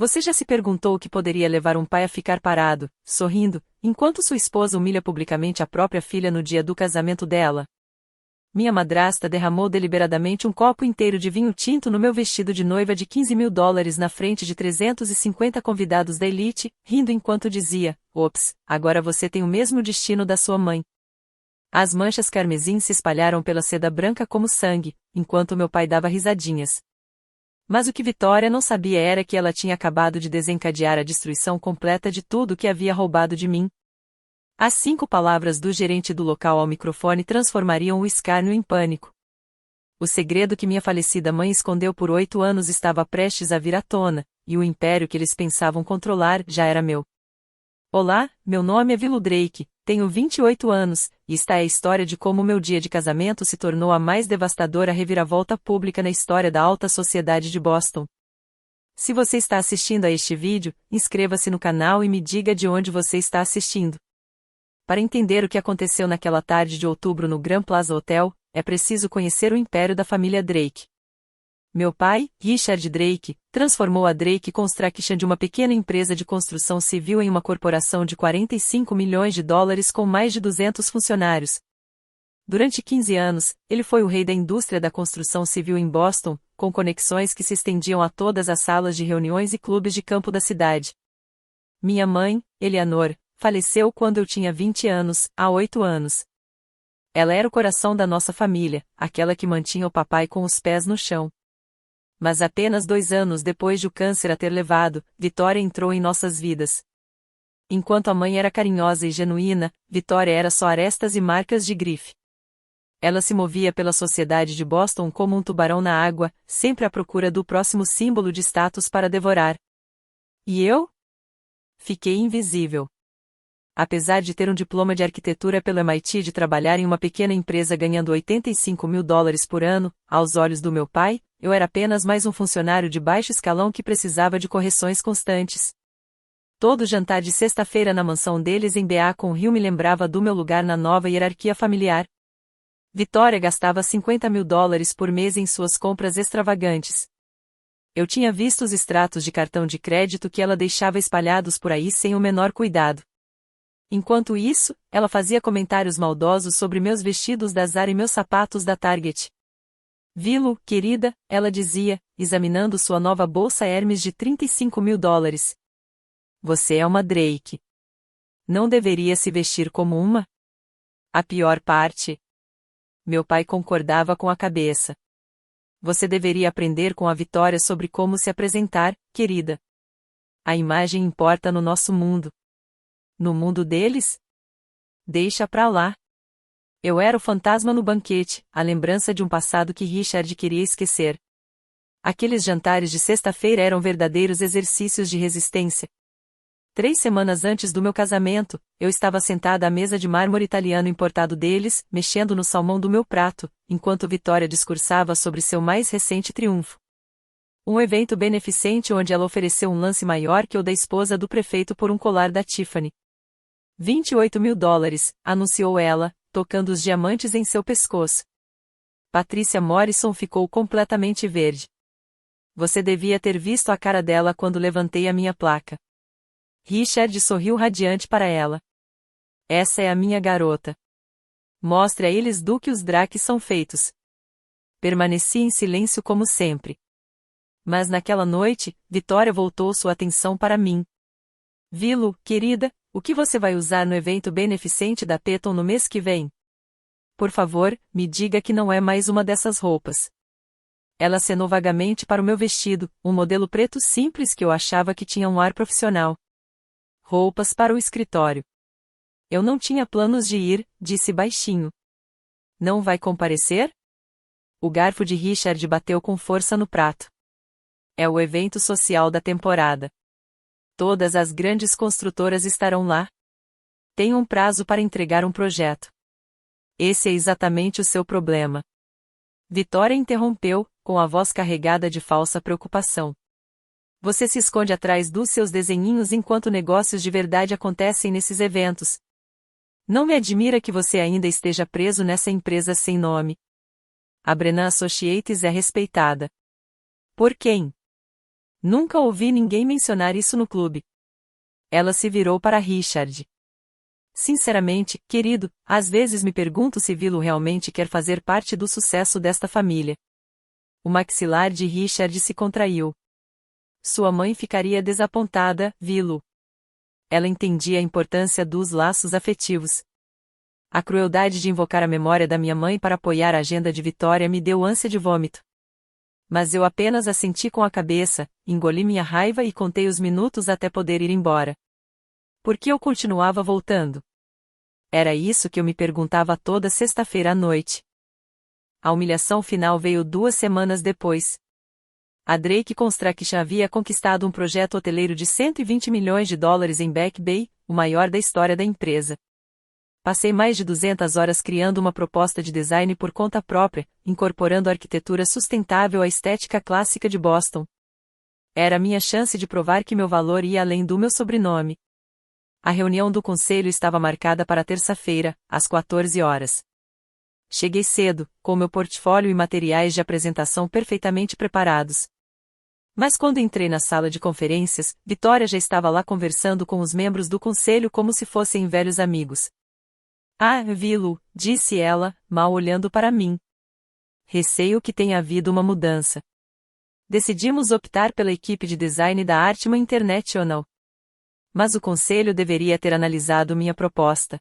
Você já se perguntou o que poderia levar um pai a ficar parado, sorrindo, enquanto sua esposa humilha publicamente a própria filha no dia do casamento dela? Minha madrasta derramou deliberadamente um copo inteiro de vinho tinto no meu vestido de noiva de US$ 15.000 na frente de 350 convidados da elite, rindo enquanto dizia: "Ops, agora você tem o mesmo destino da sua mãe." As manchas carmesim se espalharam pela seda branca como sangue, enquanto meu pai dava risadinhas. Mas o que Vitória não sabia era que ela tinha acabado de desencadear a destruição completa de tudo que havia roubado de mim. As 5 palavras do gerente do local ao microfone transformariam o escárnio em pânico. O segredo que minha falecida mãe escondeu por 8 anos estava prestes a vir à tona, e o império que eles pensavam controlar já era meu. Olá, meu nome é Willow Drake, tenho 28 anos, e esta é a história de como meu dia de casamento se tornou a mais devastadora reviravolta pública na história da alta sociedade de Boston. Se você está assistindo a este vídeo, inscreva-se no canal e me diga de onde você está assistindo. Para entender o que aconteceu naquela tarde de outubro no Grand Plaza Hotel, é preciso conhecer o império da família Drake. Meu pai, Richard Drake, transformou a Drake Construction de uma pequena empresa de construção civil em uma corporação de US$ 45 milhões com mais de 200 funcionários. Durante 15 anos, ele foi o rei da indústria da construção civil em Boston, com conexões que se estendiam a todas as salas de reuniões e clubes de campo da cidade. Minha mãe, Eleanor, faleceu quando eu tinha 20 anos, há 8 anos. Ela era o coração da nossa família, aquela que mantinha o papai com os pés no chão. Mas apenas 2 anos depois de o câncer a ter levado, Vitória entrou em nossas vidas. Enquanto a mãe era carinhosa e genuína, Vitória era só arestas e marcas de grife. Ela se movia pela sociedade de Boston como um tubarão na água, sempre à procura do próximo símbolo de status para devorar. E eu? Fiquei invisível. Apesar de ter um diploma de arquitetura pelo MIT e de trabalhar em uma pequena empresa ganhando US$ 85.000 por ano, aos olhos do meu pai, eu era apenas mais um funcionário de baixo escalão que precisava de correções constantes. Todo jantar de sexta-feira na mansão deles em Beacon Hill me lembrava do meu lugar na nova hierarquia familiar. Vitória gastava US$ 50.000 por mês em suas compras extravagantes. Eu tinha visto os extratos de cartão de crédito que ela deixava espalhados por aí sem o menor cuidado. Enquanto isso, ela fazia comentários maldosos sobre meus vestidos da Zara e meus sapatos da Target. "Willow, querida", ela dizia, examinando sua nova bolsa Hermes de US$ 35.000. "Você é uma Drake. Não deveria se vestir como uma?" A pior parte. Meu pai concordava com a cabeça. "Você deveria aprender com a Vitória sobre como se apresentar, querida. A imagem importa no nosso mundo. No mundo deles? Deixa pra lá." Eu era o fantasma no banquete, a lembrança de um passado que Richard queria esquecer. Aqueles jantares de sexta-feira eram verdadeiros exercícios de resistência. 3 semanas antes do meu casamento, eu estava sentada à mesa de mármore italiano importado deles, mexendo no salmão do meu prato, enquanto Vitória discursava sobre seu mais recente triunfo. Um evento beneficente onde ela ofereceu um lance maior que o da esposa do prefeito por um colar da Tiffany. $28.000, anunciou ela, tocando os diamantes em seu pescoço. Patricia Morrison ficou completamente verde. Você devia ter visto a cara dela quando levantei a minha placa. Richard sorriu radiante para ela. "Essa é a minha garota. Mostre a eles do que os Drakes são feitos." Permaneci em silêncio como sempre. Mas naquela noite, Vitória voltou sua atenção para mim. "Willow, querida, o que você vai usar no evento beneficente da Peton no mês que vem? Por favor, me diga que não é mais uma dessas roupas." Ela acenou vagamente para o meu vestido, um modelo preto simples que eu achava que tinha um ar profissional. "Roupas para o escritório." Eu não tinha planos de ir, disse baixinho. "Não vai comparecer?" O garfo de Richard bateu com força no prato. "É o evento social da temporada. Todas as grandes construtoras estarão lá. Tenho um prazo para entregar um projeto." "Esse é exatamente o seu problema." Vitória interrompeu, com a voz carregada de falsa preocupação. "Você se esconde atrás dos seus desenhinhos enquanto negócios de verdade acontecem nesses eventos. Não me admira que você ainda esteja preso nessa empresa sem nome. A Brennan Associates é respeitada." "Por quem?" Nunca ouvi ninguém mencionar isso no clube. Ela se virou para Richard. Sinceramente, querido, às vezes me pergunto se Vilo realmente quer fazer parte do sucesso desta família. O maxilar de Richard se contraiu. Sua mãe ficaria desapontada, Vilo. Ela entendia a importância dos laços afetivos. A crueldade de invocar a memória da minha mãe para apoiar a agenda de Vitória me deu ânsia de vômito. Mas eu apenas assenti com a cabeça, engoli minha raiva e contei os minutos até poder ir embora. Por que eu continuava voltando? Era isso que eu me perguntava toda sexta-feira à noite. A humilhação final veio 2 semanas depois. A Drake Construction havia conquistado um projeto hoteleiro de US$ 120 milhões em Back Bay, o maior da história da empresa. Passei mais de 200 horas criando uma proposta de design por conta própria, incorporando a arquitetura sustentável à estética clássica de Boston. Era a minha chance de provar que meu valor ia além do meu sobrenome. A reunião do conselho estava marcada para terça-feira, às 14 horas. Cheguei cedo, com meu portfólio e materiais de apresentação perfeitamente preparados. Mas quando entrei na sala de conferências, Vitória já estava lá conversando com os membros do conselho como se fossem velhos amigos. Ah, Vilo, disse ela, mal olhando para mim. Receio que tenha havido uma mudança. Decidimos optar pela equipe de design da Artman International. Mas o conselho deveria ter analisado minha proposta.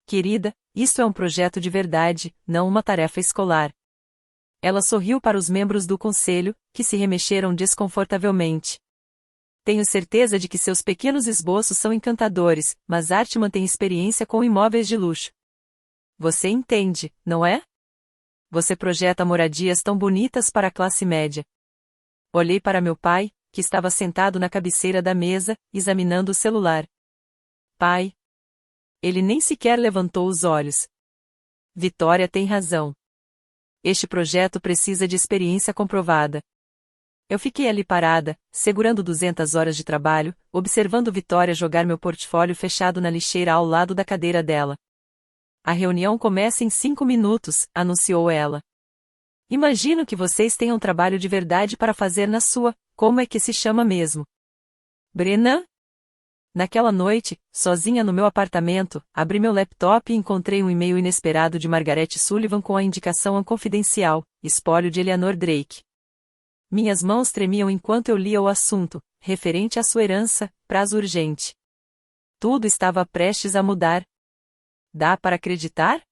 Querida, isto é um projeto de verdade, não uma tarefa escolar. Ela sorriu para os membros do conselho, que se remexeram desconfortavelmente. Tenho certeza de que seus pequenos esboços são encantadores, mas Artman tem experiência com imóveis de luxo. Você entende, não é? Você projeta moradias tão bonitas para a classe média. Olhei para meu pai, que estava sentado na cabeceira da mesa, examinando o celular. Pai. Ele nem sequer levantou os olhos. Vitória tem razão. Este projeto precisa de experiência comprovada. Eu fiquei ali parada, segurando 200 horas de trabalho, observando Vitória jogar meu portfólio fechado na lixeira ao lado da cadeira dela. A reunião começa em 5 minutos, anunciou ela. Imagino que vocês tenham trabalho de verdade para fazer na sua, como é que se chama mesmo? Brennan? Naquela noite, sozinha no meu apartamento, abri meu laptop e encontrei um e-mail inesperado de Margaret Sullivan com a indicação confidencial, espólio de Eleanor Drake. Minhas mãos tremiam enquanto eu lia o assunto, referente à sua herança, prazo urgente. Tudo estava prestes a mudar. Dá para acreditar?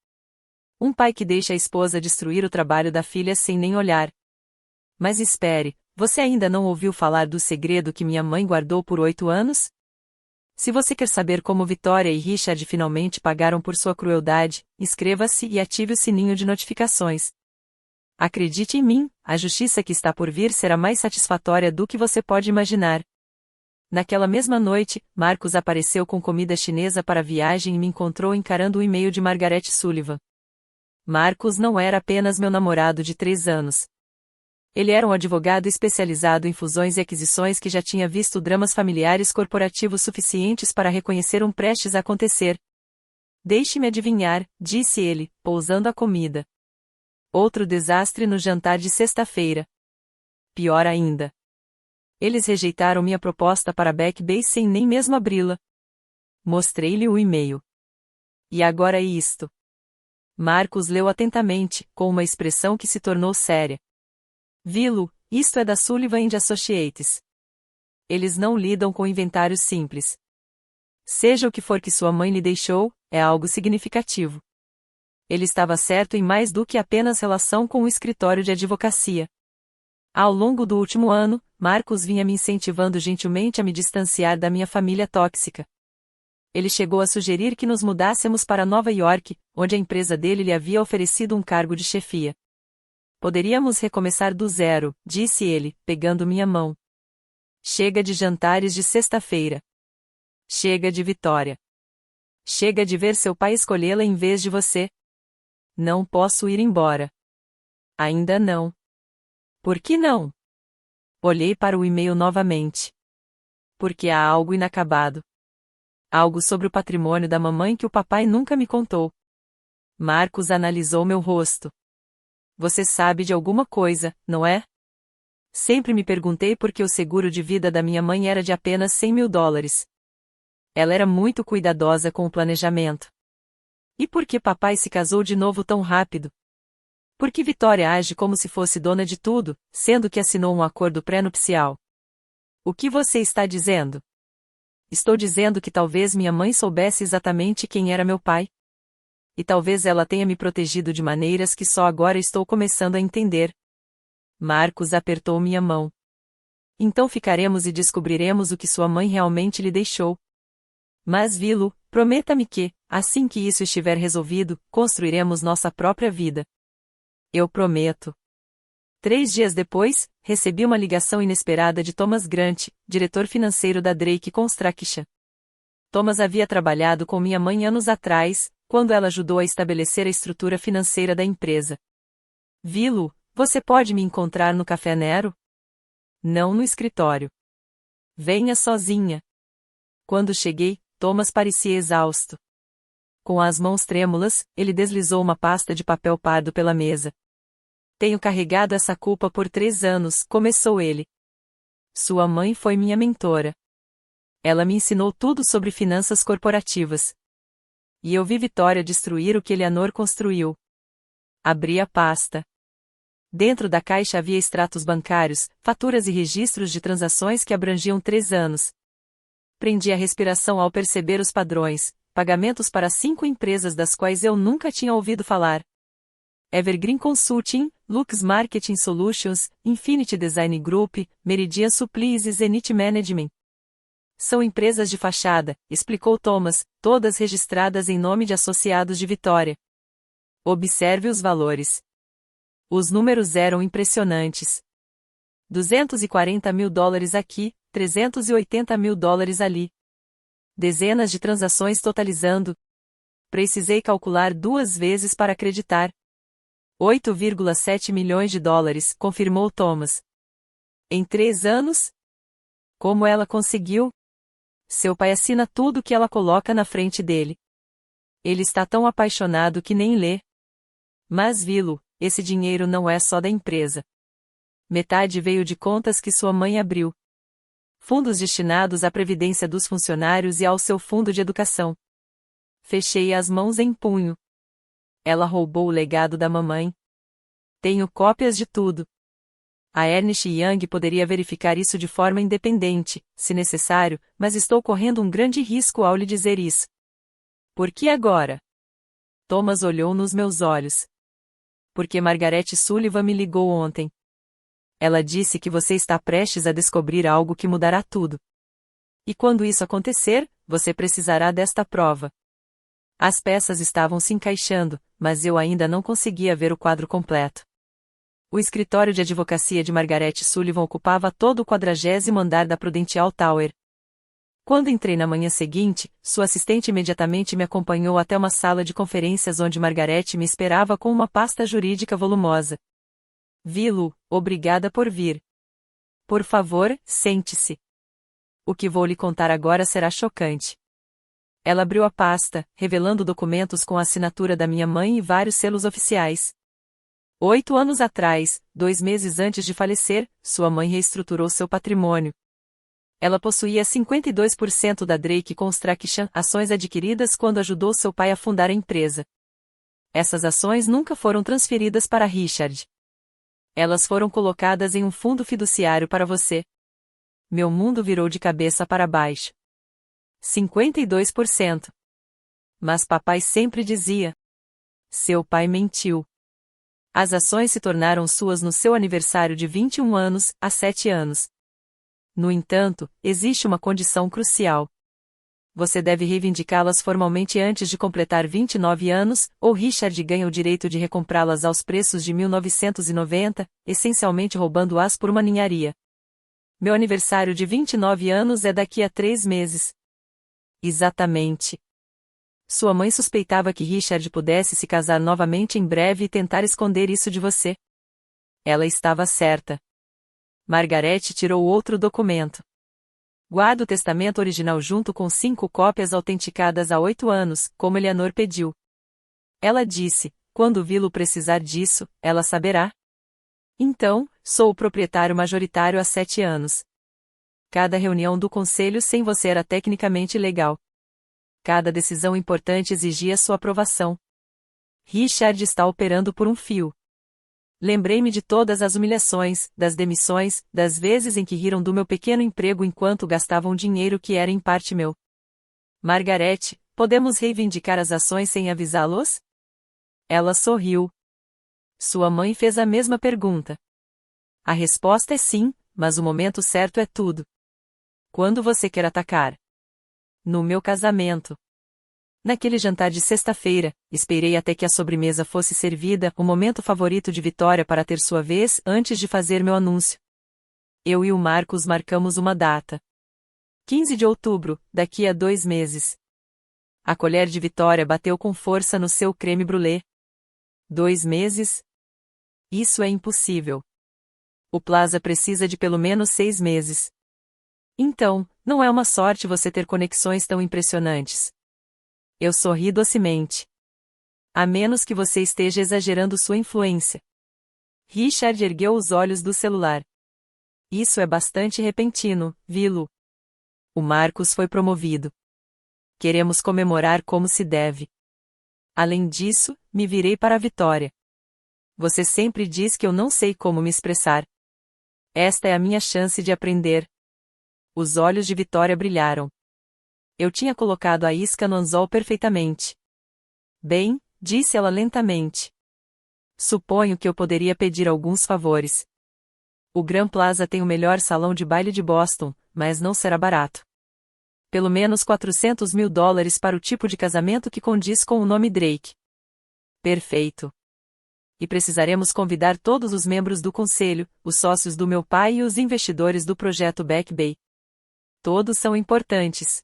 Um pai que deixa a esposa destruir o trabalho da filha sem nem olhar. Mas espere, você ainda não ouviu falar do segredo que minha mãe guardou por 8 anos? Se você quer saber como Vitória e Richard finalmente pagaram por sua crueldade, inscreva-se e ative o sininho de notificações. Acredite em mim, a justiça que está por vir será mais satisfatória do que você pode imaginar. Naquela mesma noite, Marcos apareceu com comida chinesa para a viagem e me encontrou encarando o e-mail de Margaret Sullivan. Marcos não era apenas meu namorado de 3 anos. Ele era um advogado especializado em fusões e aquisições que já tinha visto dramas familiares corporativos suficientes para reconhecer um prestes a acontecer. Deixe-me adivinhar, disse ele, pousando a comida. Outro desastre no jantar de sexta-feira. Pior ainda. Eles rejeitaram minha proposta para Back Bay sem nem mesmo abri-la. Mostrei-lhe o e-mail. E agora é isto. Marcos leu atentamente, com uma expressão que se tornou séria. Vilo, isto é da Sullivan & Associates. Eles não lidam com inventários simples. Seja o que for que sua mãe lhe deixou, é algo significativo. Ele estava certo em mais do que apenas relação com o escritório de advocacia. Ao longo do último ano, Marcos vinha me incentivando gentilmente a me distanciar da minha família tóxica. Ele chegou a sugerir que nos mudássemos para Nova York, onde a empresa dele lhe havia oferecido um cargo de chefia. Poderíamos recomeçar do zero, disse ele, pegando minha mão. Chega de jantares de sexta-feira. Chega de Vitória. Chega de ver seu pai escolhê-la em vez de você. Não posso ir embora. Ainda não. Por que não? Olhei para o e-mail novamente. Porque há algo inacabado. Algo sobre o patrimônio da mamãe que o papai nunca me contou. Marcos analisou meu rosto. Você sabe de alguma coisa, não é? Sempre me perguntei por que o seguro de vida da minha mãe era de apenas US$ 100.000. Ela era muito cuidadosa com o planejamento. E por que papai se casou de novo tão rápido? Por que Vitória age como se fosse dona de tudo, sendo que assinou um acordo pré-nupcial? O que você está dizendo? Estou dizendo que talvez minha mãe soubesse exatamente quem era meu pai. E talvez ela tenha me protegido de maneiras que só agora estou começando a entender. Marcos apertou minha mão. Então ficaremos e descobriremos o que sua mãe realmente lhe deixou. Mas Vilo, prometa-me que, assim que isso estiver resolvido, construiremos nossa própria vida. Eu prometo. 3 dias depois, recebi uma ligação inesperada de Thomas Grant, diretor financeiro da Drake Construction. Thomas havia trabalhado com minha mãe anos atrás, quando ela ajudou a estabelecer a estrutura financeira da empresa. Vilo, você pode me encontrar no Café Nero? Não no escritório. Venha sozinha. Quando cheguei, Thomas parecia exausto. Com as mãos trêmulas, ele deslizou uma pasta de papel pardo pela mesa. Tenho carregado essa culpa por 3 anos, começou ele. Sua mãe foi minha mentora. Ela me ensinou tudo sobre finanças corporativas. E eu vi Vitória destruir o que Eleanor construiu. Abri a pasta. Dentro da caixa havia extratos bancários, faturas e registros de transações que abrangiam 3 anos. Prendi a respiração ao perceber os padrões, pagamentos para 5 empresas das quais eu nunca tinha ouvido falar. Evergreen Consulting, Lux Marketing Solutions, Infinity Design Group, Meridian Supplies e Zenith Management. São empresas de fachada, explicou Thomas, todas registradas em nome de associados de Vitória. Observe os valores. Os números eram impressionantes. $240 mil aqui, $380 mil ali. Dezenas de transações totalizando. Precisei calcular 2 vezes para acreditar. $8,7 milhões, confirmou Thomas. Em 3 anos? Como ela conseguiu? Seu pai assina tudo que ela coloca na frente dele. Ele está tão apaixonado que nem lê. Mas Vilo, esse dinheiro não é só da empresa. Metade veio de contas que sua mãe abriu. Fundos destinados à previdência dos funcionários e ao seu fundo de educação. Fechei as mãos em punho. Ela roubou o legado da mamãe. Tenho cópias de tudo. A Ernst Young poderia verificar isso de forma independente, se necessário, mas estou correndo um grande risco ao lhe dizer isso. Por que agora? Thomas olhou nos meus olhos. Porque Margaret Sullivan me ligou ontem. Ela disse que você está prestes a descobrir algo que mudará tudo. E quando isso acontecer, você precisará desta prova. As peças estavam se encaixando, mas eu ainda não conseguia ver o quadro completo. O escritório de advocacia de Margaret Sullivan ocupava todo o 40º andar da Prudential Tower. Quando entrei na manhã seguinte, sua assistente imediatamente me acompanhou até uma sala de conferências onde Margaret me esperava com uma pasta jurídica volumosa. Vilo, obrigada por vir. Por favor, sente-se. O que vou lhe contar agora será chocante. Ela abriu a pasta, revelando documentos com a assinatura da minha mãe e vários selos oficiais. 8 anos atrás, 2 meses antes de falecer, sua mãe reestruturou seu patrimônio. Ela possuía 52% da Drake Construction, ações adquiridas quando ajudou seu pai a fundar a empresa. Essas ações nunca foram transferidas para Richard. Elas foram colocadas em um fundo fiduciário para você. Meu mundo virou de cabeça para baixo. 52%. Mas papai sempre dizia. Seu pai mentiu. As ações se tornaram suas no seu aniversário de 21 anos, há 7 anos. No entanto, existe uma condição crucial. Você deve reivindicá-las formalmente antes de completar 29 anos, ou Richard ganha o direito de recomprá-las aos preços de 1990, essencialmente roubando-as por uma ninharia. Meu aniversário de 29 anos é daqui a 3 meses. Exatamente. Sua mãe suspeitava que Richard pudesse se casar novamente em breve e tentar esconder isso de você. Ela estava certa. Margaret tirou outro documento. Guarda o testamento original junto com 5 cópias autenticadas há 8 anos, como Eleanor pediu. Ela disse, quando Vilo precisar disso, ela saberá. Então, sou o proprietário majoritário há 7 anos. Cada reunião do conselho sem você era tecnicamente legal. Cada decisão importante exigia sua aprovação. Richard está operando por um fio. Lembrei-me de todas as humilhações, das demissões, das vezes em que riram do meu pequeno emprego enquanto gastavam dinheiro que era em parte meu. Margarete, podemos reivindicar as ações sem avisá-los? Ela sorriu. Sua mãe fez a mesma pergunta. A resposta é sim, mas o momento certo é tudo. Quando você quer atacar? No meu casamento. Naquele jantar de sexta-feira, esperei até que a sobremesa fosse servida, o momento favorito de Vitória para ter sua vez antes de fazer meu anúncio. Eu e o Marcos marcamos uma data. 15 de outubro, daqui a 2 meses. A colher de Vitória bateu com força no seu creme brulee. 2 meses? Isso é impossível. O Plaza precisa de pelo menos 6 meses. Então, não é uma sorte você ter conexões tão impressionantes. Eu sorri docemente. A menos que você esteja exagerando sua influência. Richard ergueu os olhos do celular. Isso é bastante repentino, viu? O Marcos foi promovido. Queremos comemorar como se deve. Além disso, me virei para a Vitória. Você sempre diz que eu não sei como me expressar. Esta é a minha chance de aprender. Os olhos de Vitória brilharam. Eu tinha colocado a isca no anzol perfeitamente. Bem, disse ela lentamente. Suponho que eu poderia pedir alguns favores. O Grand Plaza tem o melhor salão de baile de Boston, mas não será barato. Pelo menos $400.000 para o tipo de casamento que condiz com o nome Drake. Perfeito. E precisaremos convidar todos os membros do conselho, os sócios do meu pai e os investidores do projeto Back Bay. Todos são importantes.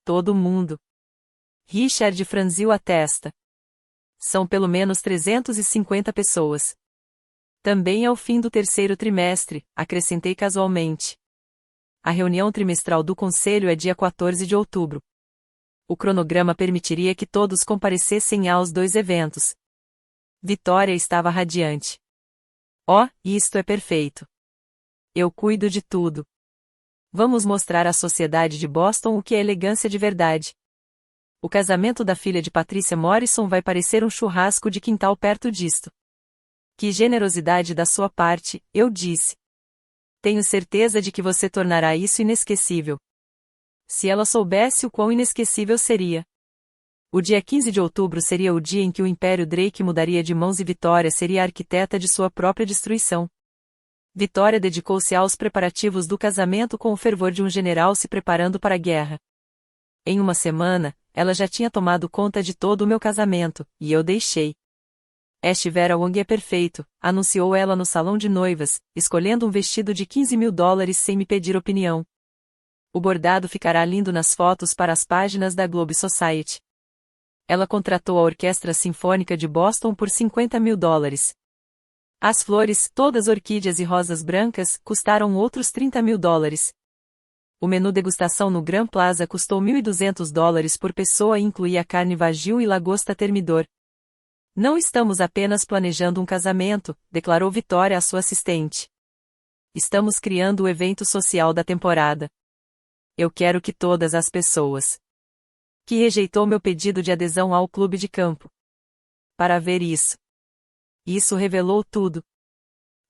Todo mundo. Richard franziu a testa. São pelo menos 350 pessoas. Também é o fim do terceiro trimestre, acrescentei casualmente. A reunião trimestral do conselho é dia 14 de outubro. O cronograma permitiria que todos comparecessem aos 2 eventos. Vitória estava radiante. Oh, isto é perfeito. Eu cuido de tudo. Vamos mostrar à sociedade de Boston o que é elegância de verdade. O casamento da filha de Patricia Morrison vai parecer um churrasco de quintal perto disto. Que generosidade da sua parte, eu disse. Tenho certeza de que você tornará isso inesquecível. Se ela soubesse o quão inesquecível seria. O dia 15 de outubro seria o dia em que o Império Drake mudaria de mãos e Vitória seria a arquiteta de sua própria destruição. Vitória dedicou-se aos preparativos do casamento com o fervor de um general se preparando para a guerra. Em uma semana, ela já tinha tomado conta de todo o meu casamento, e eu deixei. Este Vera Wong é perfeito, anunciou ela no salão de noivas, escolhendo um vestido de $15.000 sem me pedir opinião. O bordado ficará lindo nas fotos para as páginas da Globe Society. Ela contratou a Orquestra Sinfônica de Boston por $50.000. As flores, todas orquídeas e rosas brancas, custaram outros $30.000. O menu degustação no Grand Plaza custou $1.200 por pessoa e incluía carne wagyu e lagosta termidor. Não estamos apenas planejando um casamento, declarou Vitória à sua assistente. Estamos criando o evento social da temporada. Eu quero que todas as pessoas que rejeitou meu pedido de adesão ao clube de campo. Para ver isso. Isso revelou tudo.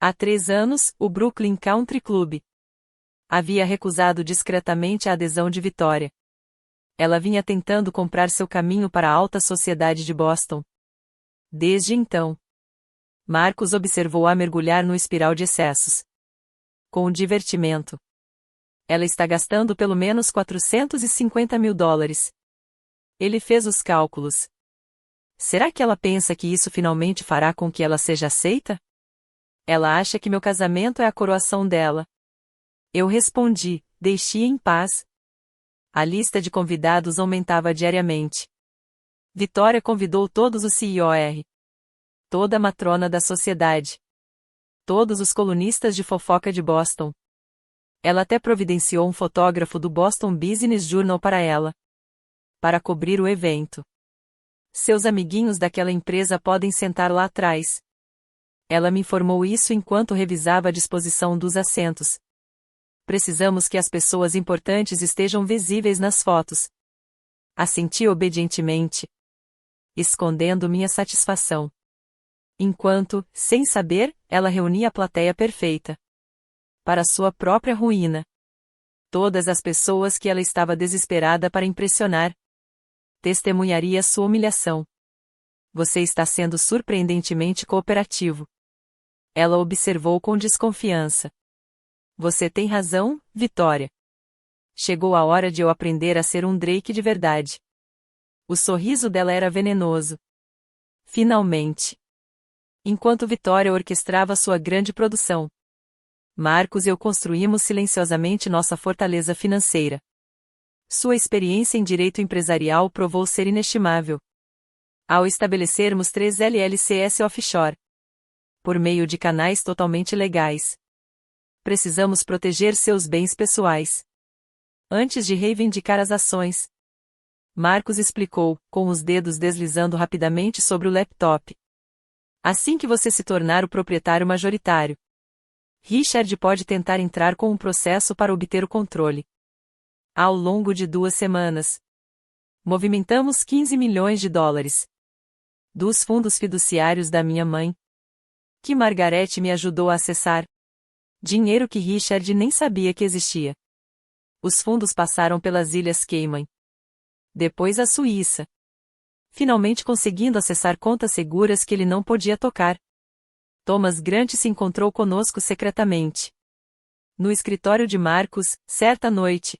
Há 3 anos, o Brooklyn Country Club havia recusado discretamente a adesão de Vitória. Ela vinha tentando comprar seu caminho para a alta sociedade de Boston. Desde então, Marcos observou-a mergulhar no espiral de excessos. Com divertimento. Ela está gastando pelo menos $450.000. Ele fez os cálculos. Será que ela pensa que isso finalmente fará com que ela seja aceita? Ela acha que meu casamento é a coroação dela. Eu respondi, deixe-a em paz. A lista de convidados aumentava diariamente. Vitória convidou todos os CEOR. Toda a matrona da sociedade. Todos os colunistas de fofoca de Boston. Ela até providenciou um fotógrafo do Boston Business Journal para ela. Para cobrir o evento. Seus amiguinhos daquela empresa podem sentar lá atrás. Ela me informou isso enquanto revisava a disposição dos assentos. Precisamos que as pessoas importantes estejam visíveis nas fotos. Assenti obedientemente, escondendo minha satisfação. Enquanto, sem saber, ela reunia a plateia perfeita. Para sua própria ruína. Todas as pessoas que ela estava desesperada para impressionar. Testemunharia sua humilhação. Você está sendo surpreendentemente cooperativo. Ela observou com desconfiança. Você tem razão, Vitória. Chegou a hora de eu aprender a ser um Drake de verdade. O sorriso dela era venenoso. Finalmente. Enquanto Vitória orquestrava sua grande produção, Marcos e eu construímos silenciosamente nossa fortaleza financeira. Sua experiência em direito empresarial provou ser inestimável. Ao estabelecermos 3 LLCs offshore, por meio de canais totalmente legais, precisamos proteger seus bens pessoais. Antes de reivindicar as ações, Marcos explicou, com os dedos deslizando rapidamente sobre o laptop. Assim que você se tornar o proprietário majoritário, Richard pode tentar entrar com um processo para obter o controle. Ao longo de 2 semanas, movimentamos 15 milhões de dólares dos fundos fiduciários da minha mãe, que Margaret me ajudou a acessar. Dinheiro que Richard nem sabia que existia. Os fundos passaram pelas Ilhas Cayman. Depois a Suíça. Finalmente conseguindo acessar contas seguras que ele não podia tocar. Thomas Grant se encontrou conosco secretamente. No escritório de Marcos, certa noite.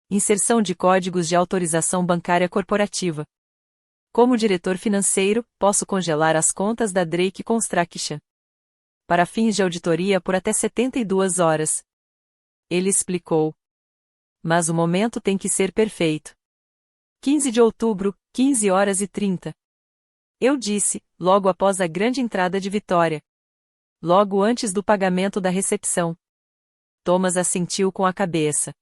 Inserção de códigos de autorização bancária corporativa. Como diretor financeiro, posso congelar as contas da Drake Construction para fins de auditoria por até 72 horas. Ele explicou. Mas o momento tem que ser perfeito. 15 de outubro, 15h30. Eu disse, logo após a grande entrada de Vitória. Logo antes do pagamento da recepção. Thomas assentiu com a cabeça.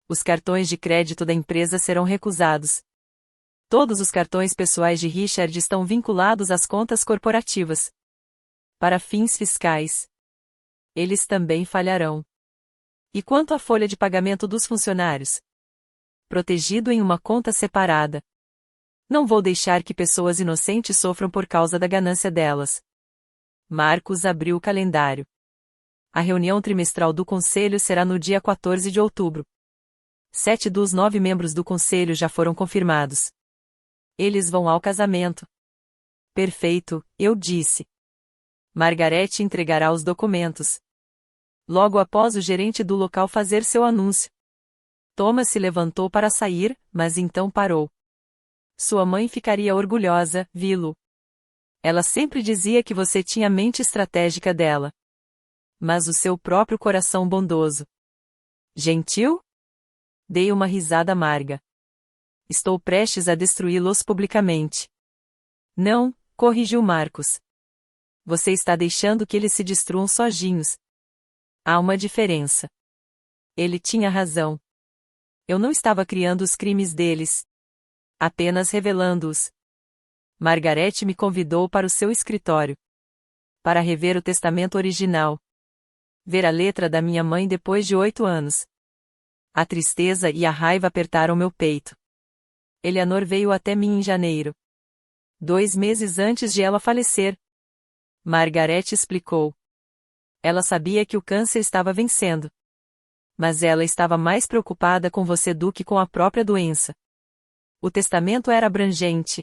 Os cartões de crédito da empresa serão recusados. Todos os cartões pessoais de Richard estão vinculados às contas corporativas. Para fins fiscais. Eles também falharão. E quanto à folha de pagamento dos funcionários? Protegido em uma conta separada. Não vou deixar que pessoas inocentes sofram por causa da ganância delas. Marcos abriu o calendário. A reunião trimestral do conselho será no dia 14 de outubro. 7 dos 9 membros do conselho já foram confirmados. Eles vão ao casamento. Perfeito, eu disse. Margaret entregará os documentos. Logo após o gerente do local fazer seu anúncio. Thomas se levantou para sair, mas então parou. Sua mãe ficaria orgulhosa, vi-lo. Ela sempre dizia que você tinha a mente estratégica dela. Mas o seu próprio coração bondoso. Gentil? Dei uma risada amarga. Estou prestes a destruí-los publicamente. Não, corrigiu Marcos. Você está deixando que eles se destruam sozinhos. Há uma diferença. Ele tinha razão. Eu não estava criando os crimes deles. Apenas revelando-os. Margaret me convidou para o seu escritório. Para rever o testamento original. Ver a letra da minha mãe depois de 8 anos. A tristeza e a raiva apertaram meu peito. Eleanor veio até mim em janeiro. 2 meses antes de ela falecer. Margaret explicou. Ela sabia que o câncer estava vencendo. Mas ela estava mais preocupada com você do que com a própria doença. O testamento era abrangente.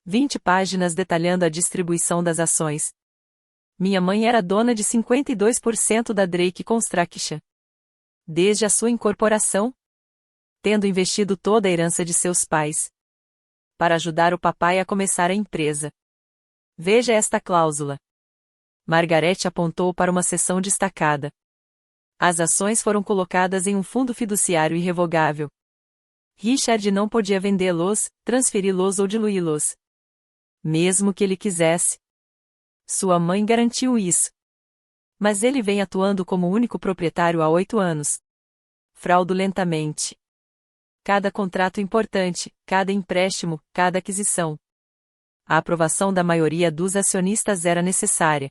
20 páginas detalhando a distribuição das ações. Minha mãe era dona de 52% da Drake Construction. Desde a sua incorporação, tendo investido toda a herança de seus pais. Para ajudar o papai a começar a empresa. Veja esta cláusula. Margaret apontou para uma seção destacada. As ações foram colocadas em um fundo fiduciário irrevogável. Richard não podia vendê-los, transferi-los ou diluí-los. Mesmo que ele quisesse. Sua mãe garantiu isso. Mas ele vem atuando como único proprietário há 8 anos. Fraudulentamente. Cada contrato importante, cada empréstimo, cada aquisição. A aprovação da maioria dos acionistas era necessária.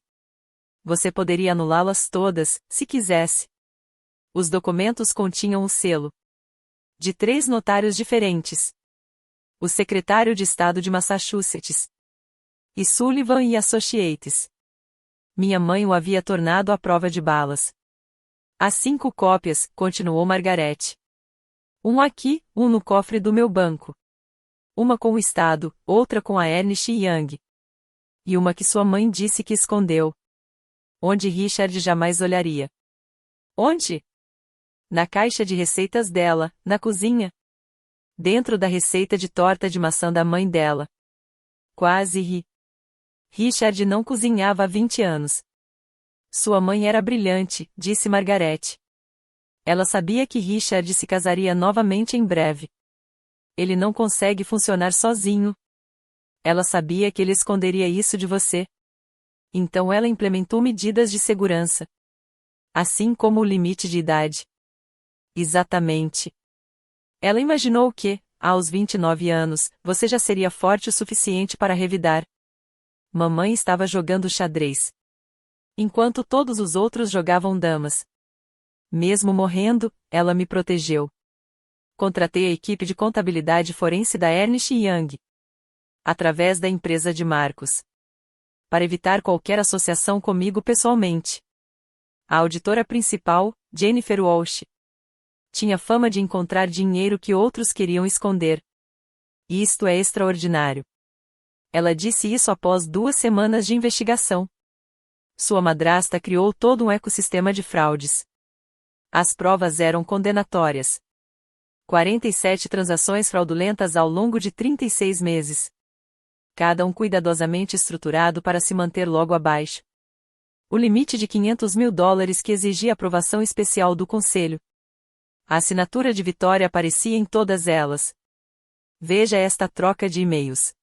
Você poderia anulá-las todas, se quisesse. Os documentos continham o selo de 3 notários diferentes: o secretário de Estado de Massachusetts e Sullivan e Associates. Minha mãe o havia tornado à prova de balas. Há 5 cópias, continuou Margaret. Um aqui, um no cofre do meu banco. Uma com o Estado, outra com a Ernst Young. E uma que sua mãe disse que escondeu. Onde Richard jamais olharia. Onde? Na caixa de receitas dela, na cozinha. Dentro da receita de torta de maçã da mãe dela. Quase ri. Richard não cozinhava há 20 anos. Sua mãe era brilhante, disse Margaret. Ela sabia que Richard se casaria novamente em breve. Ele não consegue funcionar sozinho. Ela sabia que ele esconderia isso de você. Então ela implementou medidas de segurança. Assim como o limite de idade. Exatamente. Ela imaginou que, aos 29 anos, você já seria forte o suficiente para revidar. Mamãe estava jogando xadrez. Enquanto todos os outros jogavam damas. Mesmo morrendo, ela me protegeu. Contratei a equipe de contabilidade forense da Ernst Young. Através da empresa de Marcos. Para evitar qualquer associação comigo pessoalmente. A auditora principal, Jennifer Walsh. Tinha fama de encontrar dinheiro que outros queriam esconder. Isto é extraordinário. Ela disse isso após 2 semanas de investigação. Sua madrasta criou todo um ecossistema de fraudes. As provas eram condenatórias. 47 transações fraudulentas ao longo de 36 meses. Cada um cuidadosamente estruturado para se manter logo abaixo. O limite de $500 mil que exigia aprovação especial do Conselho. A assinatura de Vitória aparecia em todas elas. Veja esta troca de e-mails.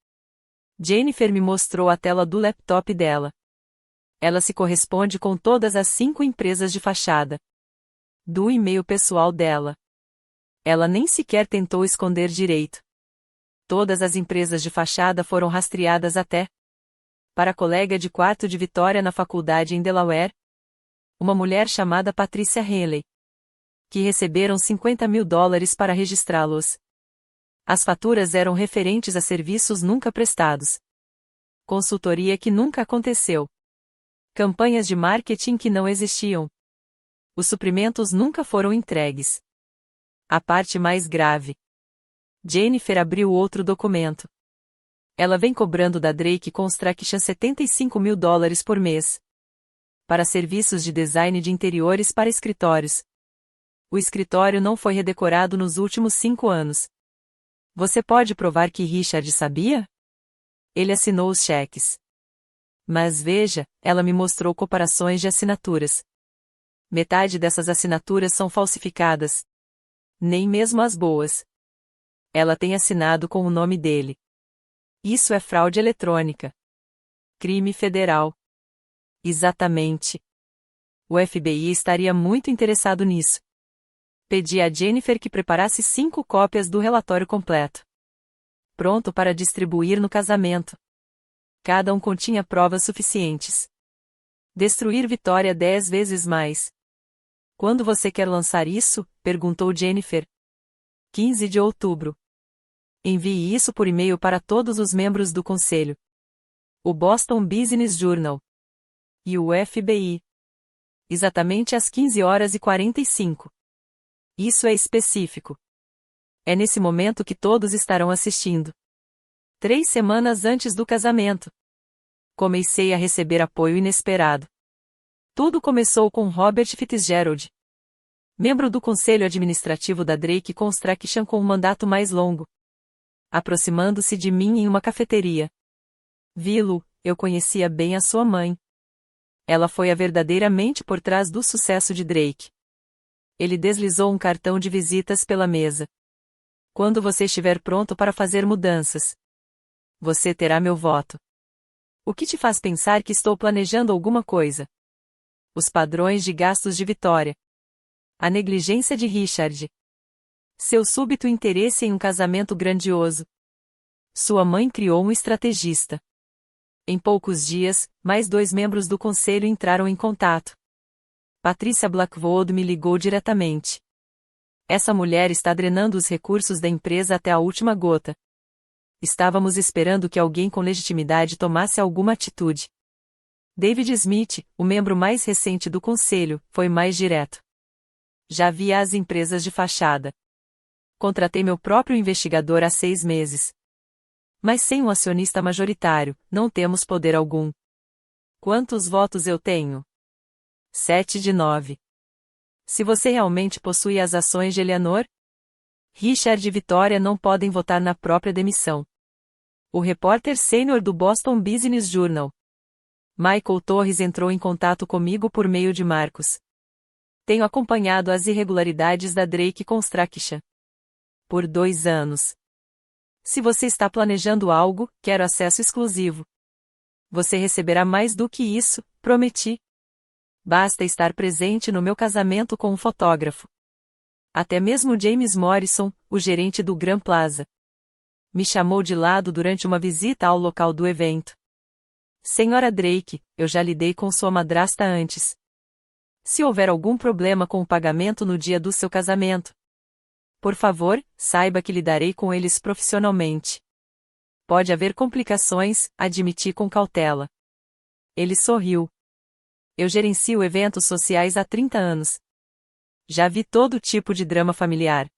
Jennifer me mostrou a tela do laptop dela. Ela se corresponde com todas as 5 empresas de fachada. Do e-mail pessoal dela. Ela nem sequer tentou esconder direito. Todas as empresas de fachada foram rastreadas até para a colega de quarto de Vitória na faculdade em Delaware. Uma mulher chamada Patricia Henley. Que receberam $50 mil para registrá-los. As faturas eram referentes a serviços nunca prestados. Consultoria que nunca aconteceu. Campanhas de marketing que não existiam. Os suprimentos nunca foram entregues. A parte mais grave. Jennifer abriu outro documento. Ela vem cobrando da Drake Construction $75 mil por mês. Para serviços de design de interiores para escritórios. O escritório não foi redecorado nos últimos 5 anos. Você pode provar que Richard sabia? Ele assinou os cheques. Mas veja, ela me mostrou comparações de assinaturas. Metade dessas assinaturas são falsificadas. Nem mesmo as boas. Ela tem assinado com o nome dele. Isso é fraude eletrônica. Crime federal. Exatamente. O FBI estaria muito interessado nisso. Pedi a Jennifer que preparasse 5 cópias do relatório completo. Pronto para distribuir no casamento. Cada um continha provas suficientes. Destruir Vitória 10 vezes mais. Quando você quer lançar isso? Perguntou Jennifer. 15 de outubro. Envie isso por e-mail para todos os membros do conselho. O Boston Business Journal. E o FBI. Exatamente às 15h45. Isso é específico. É nesse momento que todos estarão assistindo. 3 semanas antes do casamento. Comecei a receber apoio inesperado. Tudo começou com Robert Fitzgerald, membro do conselho administrativo da Drake Construction com um mandato mais longo, aproximando-se de mim em uma cafeteria. Vi-lo, eu conhecia bem a sua mãe. Ela foi a verdadeira mente por trás do sucesso de Drake. Ele deslizou um cartão de visitas pela mesa. Quando você estiver pronto para fazer mudanças, você terá meu voto. O que te faz pensar que estou planejando alguma coisa? Os padrões de gastos de Vitória. A negligência de Richard. Seu súbito interesse em um casamento grandioso. Sua mãe criou um estrategista. Em poucos dias, mais 2 membros do conselho entraram em contato. Patricia Blackwood me ligou diretamente. Essa mulher está drenando os recursos da empresa até a última gota. Estávamos esperando que alguém com legitimidade tomasse alguma atitude. David Smith, o membro mais recente do conselho, foi mais direto. Já via as empresas de fachada. Contratei meu próprio investigador há 6 meses. Mas sem um acionista majoritário, não temos poder algum. Quantos votos eu tenho? 7 de 9. Se você realmente possui as ações de Eleanor, Richard e Vitória não podem votar na própria demissão. O repórter sênior do Boston Business Journal, Michael Torres, entrou em contato comigo por meio de Marcos. Tenho acompanhado as irregularidades da Drake Construction por 2 anos. Se você está planejando algo, quero acesso exclusivo. Você receberá mais do que isso, prometi. Basta estar presente no meu casamento com um fotógrafo. Até mesmo James Morrison, o gerente do Grand Plaza, me chamou de lado durante uma visita ao local do evento. Senhora Drake, eu já lidei com sua madrasta antes. Se houver algum problema com o pagamento no dia do seu casamento, por favor, saiba que lidarei com eles profissionalmente. Pode haver complicações, admiti com cautela. Ele sorriu. Eu gerencio eventos sociais há 30 anos. Já vi todo tipo de drama familiar.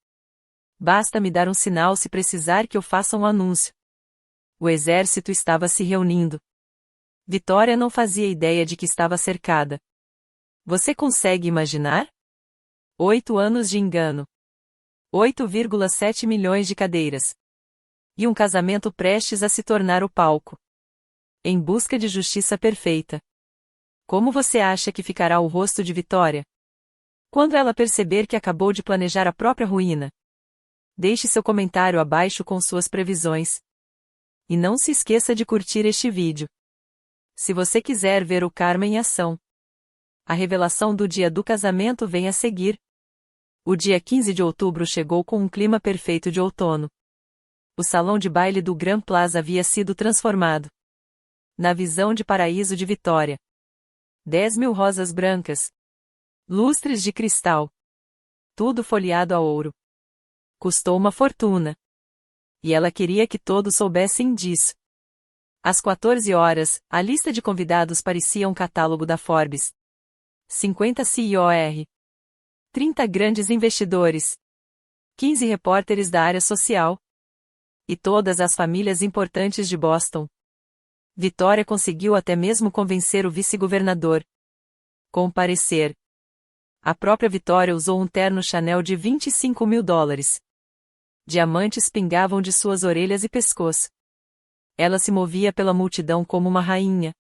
Basta me dar um sinal se precisar que eu faça um anúncio. O exército estava se reunindo. Vitória não fazia ideia de que estava cercada. Você consegue imaginar? 8 anos de engano. 8,7 milhões de cadeiras. E um casamento prestes a se tornar o palco. Em busca de justiça perfeita. Como você acha que ficará o rosto de Vitória quando ela perceber que acabou de planejar a própria ruína? Deixe seu comentário abaixo com suas previsões. E não se esqueça de curtir este vídeo. Se você quiser ver o karma em ação. A revelação do dia do casamento vem a seguir. O dia 15 de outubro chegou com um clima perfeito de outono. O salão de baile do Grand Plaza havia sido transformado na visão de paraíso de Vitória. 10.000 rosas brancas, lustres de cristal, tudo folheado a ouro. Custou uma fortuna. E ela queria que todos soubessem disso. Às 14 horas, a lista de convidados parecia um catálogo da Forbes. 50 CEOs, 30 grandes investidores, 15 repórteres da área social e todas as famílias importantes de Boston. Vitória conseguiu até mesmo convencer o vice-governador. Comparecer. A própria Vitória usou um terno Chanel de $25.000. Diamantes pingavam de suas orelhas e pescoço. Ela se movia pela multidão como uma rainha,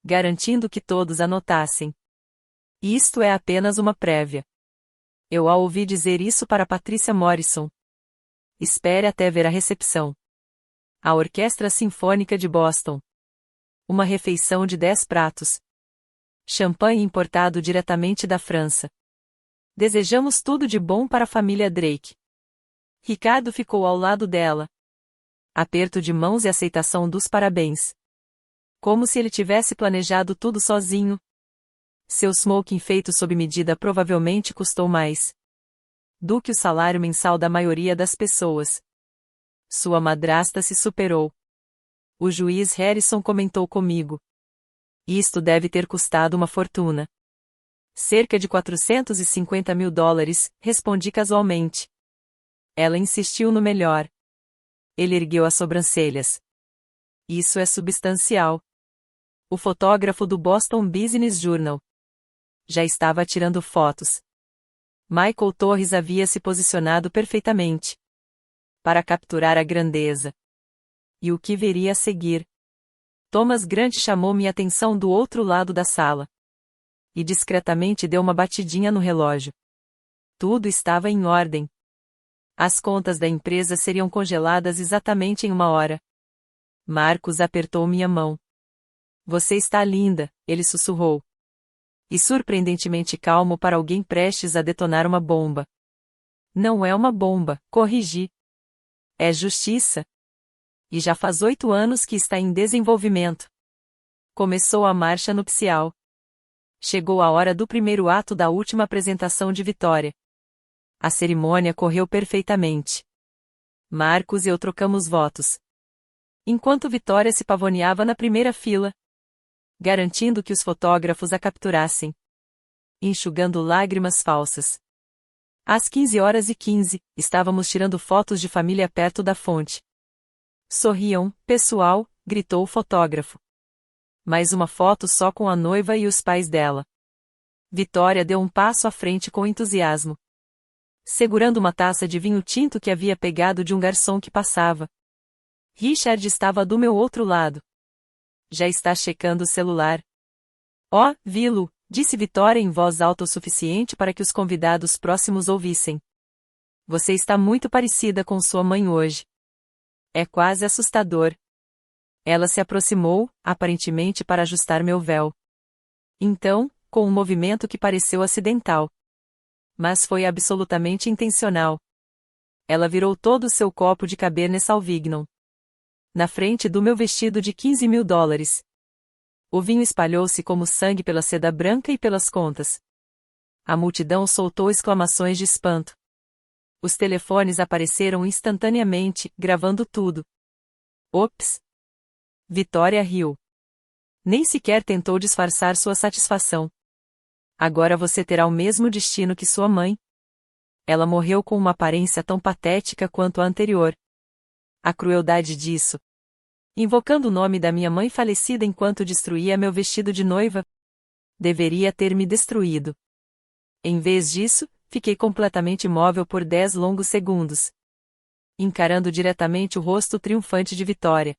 garantindo que todos a notassem. Isto é apenas uma prévia. Eu a ouvi dizer isso para Patricia Morrison. Espere até ver a recepção. A Orquestra Sinfônica de Boston. Uma refeição de 10 pratos. Champanhe importado diretamente da França. Desejamos tudo de bom para a família Drake. Ricardo ficou ao lado dela. Aperto de mãos e aceitação dos parabéns. Como se ele tivesse planejado tudo sozinho. Seu smoking feito sob medida provavelmente custou mais do que o salário mensal da maioria das pessoas. Sua madrasta se superou. O juiz Harrison comentou comigo. Isto deve ter custado uma fortuna. Cerca de $450.000, respondi casualmente. Ela insistiu no melhor. Ele ergueu as sobrancelhas. Isso é substancial. O fotógrafo do Boston Business Journal já estava tirando fotos. Michael Torres havia se posicionado perfeitamente para capturar a grandeza. E o que viria a seguir? Thomas Grant chamou minha atenção do outro lado da sala. E discretamente deu uma batidinha no relógio. Tudo estava em ordem. As contas da empresa seriam congeladas exatamente em 1 hora. Marcos apertou minha mão. Você está linda, ele sussurrou. E surpreendentemente calmo para alguém prestes a detonar uma bomba. Não é uma bomba, corrigi. É justiça. E já faz 8 anos que está em desenvolvimento. Começou a marcha nupcial. Chegou a hora do primeiro ato da última apresentação de Vitória. A cerimônia correu perfeitamente. Marcos e eu trocamos votos. Enquanto Vitória se pavoneava na primeira fila, garantindo que os fotógrafos a capturassem, enxugando lágrimas falsas. Às 15h15, estávamos tirando fotos de família perto da fonte. Sorriam, pessoal, gritou o fotógrafo. Mais uma foto só com a noiva e os pais dela. Vitória deu um passo à frente com entusiasmo, segurando uma taça de vinho tinto que havia pegado de um garçom que passava. Richard estava do meu outro lado. Já está checando o celular. Oh, vi-lo, disse Vitória em voz alta o suficiente para que os convidados próximos ouvissem. Você está muito parecida com sua mãe hoje. É quase assustador. Ela se aproximou, aparentemente para ajustar meu véu. Então, com um movimento que pareceu acidental, mas foi absolutamente intencional, ela virou todo o seu copo de Cabernet Sauvignon na frente do meu vestido de $15.000. O vinho espalhou-se como sangue pela seda branca e pelas contas. A multidão soltou exclamações de espanto. Os telefones apareceram instantaneamente, gravando tudo. Ops! Vitória riu. Nem sequer tentou disfarçar sua satisfação. Agora você terá o mesmo destino que sua mãe. Ela morreu com uma aparência tão patética quanto a anterior. A crueldade disso. Invocando o nome da minha mãe falecida enquanto destruía meu vestido de noiva, deveria ter me destruído. Em vez disso, fiquei completamente imóvel por 10 longos segundos, encarando diretamente o rosto triunfante de Vitória.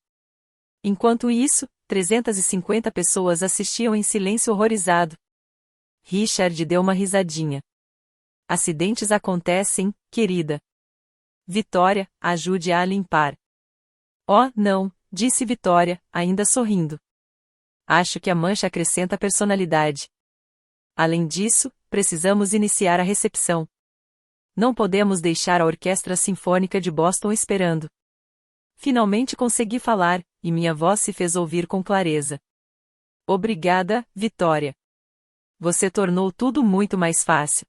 Enquanto isso, 350 pessoas assistiam em silêncio horrorizado. Richard deu uma risadinha. Acidentes acontecem, querida. Vitória, ajude-a a limpar. Oh, não, disse Vitória, ainda sorrindo. Acho que a mancha acrescenta personalidade. Além disso, precisamos iniciar a recepção. Não podemos deixar a Orquestra Sinfônica de Boston esperando. Finalmente consegui falar, e minha voz se fez ouvir com clareza. Obrigada, Vitória. Você tornou tudo muito mais fácil.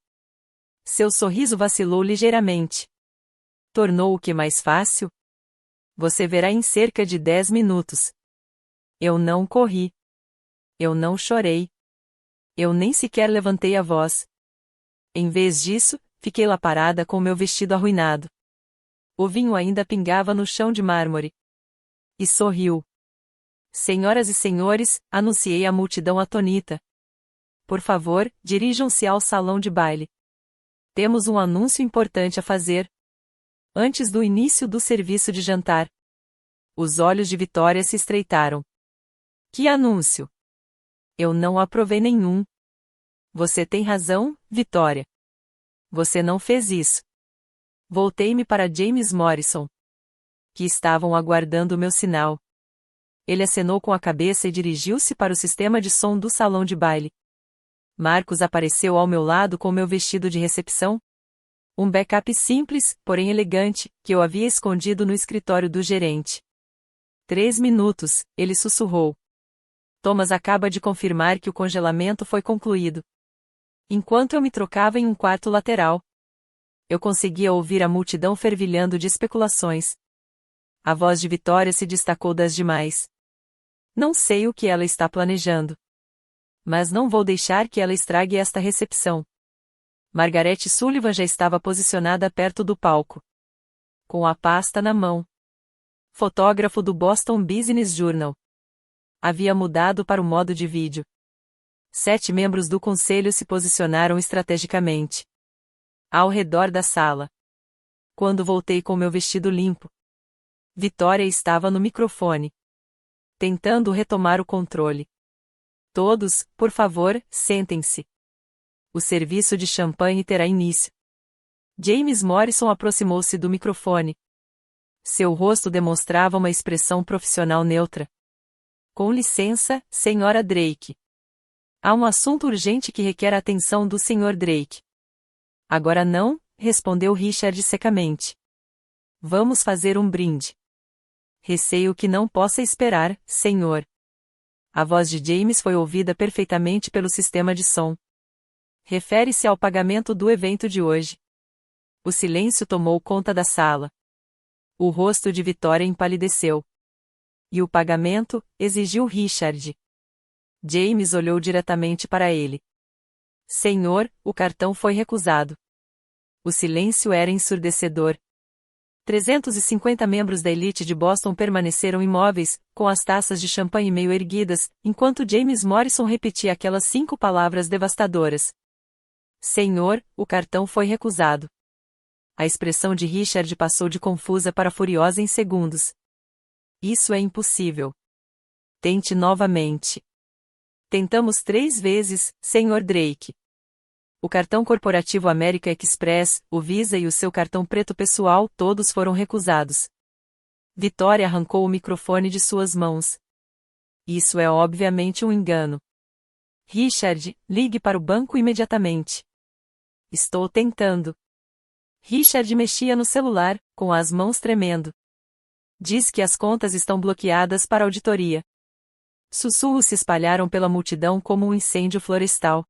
Seu sorriso vacilou ligeiramente. Tornou o que mais fácil? Você verá em cerca de 10 minutos. Eu não corri. Eu não chorei. Eu nem sequer levantei a voz. Em vez disso, fiquei lá parada com meu vestido arruinado. O vinho ainda pingava no chão de mármore. E sorriu. Senhoras e senhores, anunciei à multidão atônita. Por favor, dirijam-se ao salão de baile. Temos um anúncio importante a fazer. Antes do início do serviço de jantar. Os olhos de Vitória se estreitaram. Que anúncio? Eu não aprovei nenhum. Você tem razão, Vitória. Você não fez isso. Voltei-me para James Morrison, que estavam aguardando o meu sinal. Ele acenou com a cabeça e dirigiu-se para o sistema de som do salão de baile. Marcos apareceu ao meu lado com meu vestido de recepção. Um backup simples, porém elegante, que eu havia escondido no escritório do gerente. 3 minutos, ele sussurrou. Thomas acaba de confirmar que o congelamento foi concluído. Enquanto eu me trocava em um quarto lateral, eu conseguia ouvir a multidão fervilhando de especulações. A voz de Vitória se destacou das demais. Não sei o que ela está planejando. Mas não vou deixar que ela estrague esta recepção. Margaret Sullivan já estava posicionada perto do palco, com a pasta na mão. Fotógrafo do Boston Business Journal. Havia mudado para o modo de vídeo. 7 membros do conselho se posicionaram estrategicamente ao redor da sala. Quando voltei com meu vestido limpo, Vitória estava no microfone, tentando retomar o controle. Todos, por favor, sentem-se. O serviço de champanhe terá início. James Morrison aproximou-se do microfone. Seu rosto demonstrava uma expressão profissional neutra. Com licença, Sra. Drake. Há um assunto urgente que requer a atenção do Sr. Drake. Agora não, respondeu Richard secamente. Vamos fazer um brinde. Receio que não possa esperar, senhor. A voz de James foi ouvida perfeitamente pelo sistema de som. Refere-se ao pagamento do evento de hoje. O silêncio tomou conta da sala. O rosto de Vitória empalideceu. E o pagamento? Exigiu Richard. James olhou diretamente para ele. Senhor, o cartão foi recusado. O silêncio era ensurdecedor. 350 membros da elite de Boston permaneceram imóveis, com as taças de champanhe meio erguidas, enquanto James Morrison repetia aquelas 5 palavras devastadoras. Senhor, o cartão foi recusado. A expressão de Richard passou de confusa para furiosa em segundos. Isso é impossível. Tente novamente. Tentamos 3 vezes, Sr. Drake. O cartão corporativo American Express, o Visa e o seu cartão preto pessoal, todos foram recusados. Vitória arrancou o microfone de suas mãos. Isso é obviamente um engano. Richard, ligue para o banco imediatamente. Estou tentando. Richard mexia no celular, com as mãos tremendo. Diz que as contas estão bloqueadas para auditoria. Sussurros se espalharam pela multidão como um incêndio florestal.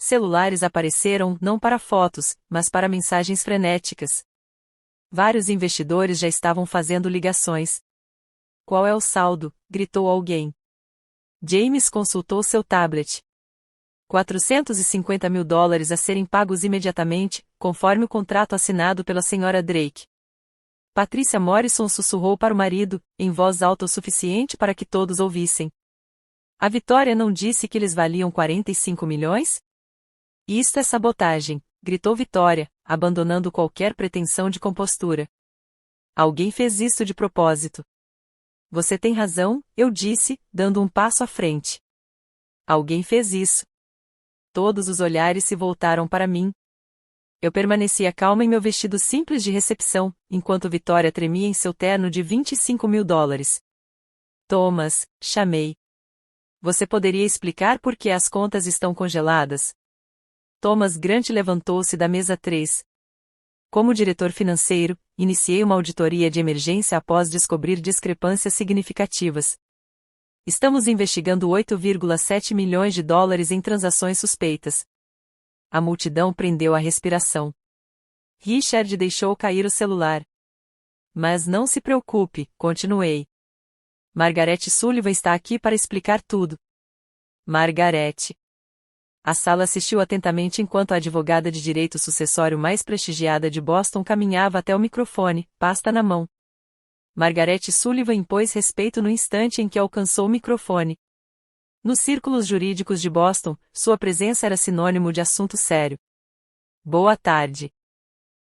Celulares apareceram não para fotos, mas para mensagens frenéticas. Vários investidores já estavam fazendo ligações. Qual é o saldo? Gritou alguém. James consultou seu tablet. $450 mil a serem pagos imediatamente, conforme o contrato assinado pela Sra. Drake. Patricia Morrison sussurrou para o marido, em voz alta o suficiente para que todos ouvissem. A Vitória não disse que eles valiam 45 milhões? Isto é sabotagem, gritou Vitória, abandonando qualquer pretensão de compostura. Alguém fez isto de propósito. Você tem razão, eu disse, dando um passo à frente. Alguém fez isso. Todos os olhares se voltaram para mim. Eu permanecia calma em meu vestido simples de recepção, enquanto Vitória tremia em seu terno de $25 mil. Thomas, chamei. Você poderia explicar por que as contas estão congeladas? Thomas Grant levantou-se da mesa 3. Como diretor financeiro, iniciei uma auditoria de emergência após descobrir discrepâncias significativas. Estamos investigando $8,7 milhões em transações suspeitas. A multidão prendeu a respiração. Richard deixou cair o celular. Mas não se preocupe, continuei. Margaret Sullivan está aqui para explicar tudo. Margaret. A sala assistiu atentamente enquanto a advogada de direito sucessório mais prestigiada de Boston caminhava até o microfone, pasta na mão. Margaret Sullivan impôs respeito no instante em que alcançou o microfone. Nos círculos jurídicos de Boston, sua presença era sinônimo de assunto sério. Boa tarde.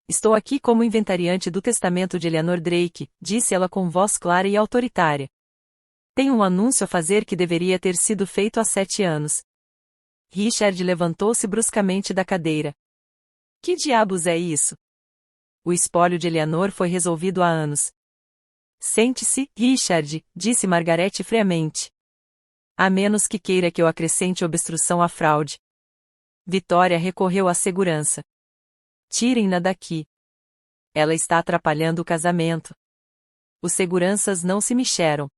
Estou aqui como inventariante do testamento de Eleanor Drake, disse ela com voz clara e autoritária. Tenho um anúncio a fazer que deveria ter sido feito há 7 anos. Richard levantou-se bruscamente da cadeira. Que diabos é isso? O espólio de Eleanor foi resolvido há anos. Sente-se, Richard, disse Margaret friamente. A menos que queira que eu acrescente obstrução à fraude. Vitória recorreu à segurança. Tirem-na daqui. Ela está atrapalhando o casamento. Os seguranças não se mexeram.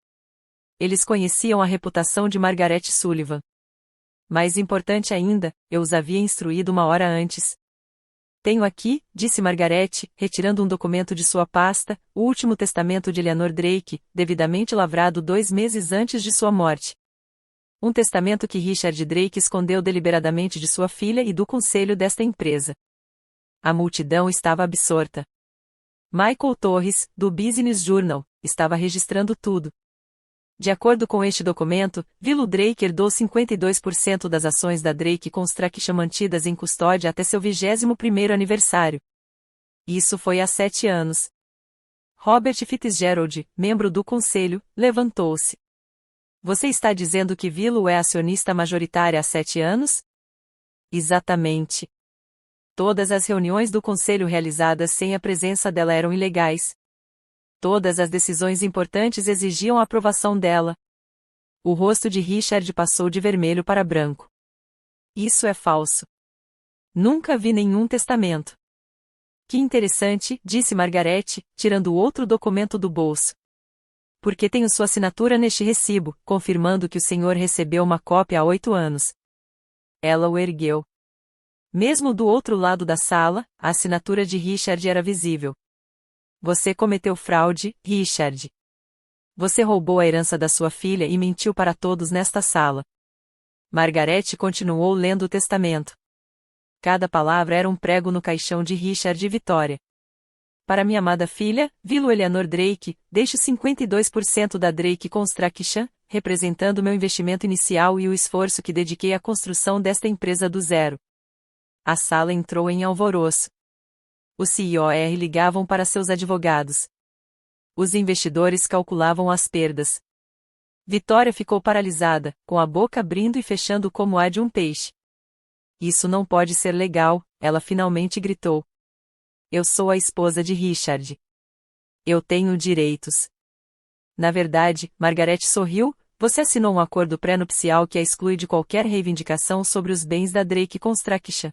Eles conheciam a reputação de Margaret Sullivan. Mais importante ainda, eu os havia instruído 1 hora antes. Tenho aqui, disse Margaret, retirando um documento de sua pasta, o último testamento de Eleanor Drake, devidamente lavrado 2 meses antes de sua morte. Um testamento que Richard Drake escondeu deliberadamente de sua filha e do conselho desta empresa. A multidão estava absorta. Michael Torres, do Business Journal, estava registrando tudo. De acordo com este documento, Vilo Drake herdou 52% das ações da Drake Construction mantidas em custódia até seu 21º aniversário. Isso foi há 7 anos. Robert Fitzgerald, membro do conselho, levantou-se. Você está dizendo que Vilo é acionista majoritária há 7 anos? Exatamente. Todas as reuniões do conselho realizadas sem a presença dela eram ilegais. Todas as decisões importantes exigiam a aprovação dela. O rosto de Richard passou de vermelho para branco. Isso é falso. Nunca vi nenhum testamento. Que interessante, disse Margaret, tirando outro documento do bolso. Porque tenho sua assinatura neste recibo, confirmando que o senhor recebeu uma cópia há 8 anos. Ela o ergueu. Mesmo do outro lado da sala, a assinatura de Richard era visível. Você cometeu fraude, Richard. Você roubou a herança da sua filha e mentiu para todos nesta sala. Margaret continuou lendo o testamento. Cada palavra era um prego no caixão de Richard e Vitória. Para minha amada filha, Vilo Eleanor Drake, deixo 52% da Drake Construction, representando meu investimento inicial e o esforço que dediquei à construção desta empresa do zero. A sala entrou em alvoroço. Os CEOs ligavam para seus advogados. Os investidores calculavam as perdas. Vitória ficou paralisada, com a boca abrindo e fechando como a de um peixe. Isso não pode ser legal, ela finalmente gritou. Eu sou a esposa de Richard. Eu tenho direitos. Na verdade, Margaret sorriu, você assinou um acordo pré-nupcial que a exclui de qualquer reivindicação sobre os bens da Drake Construction.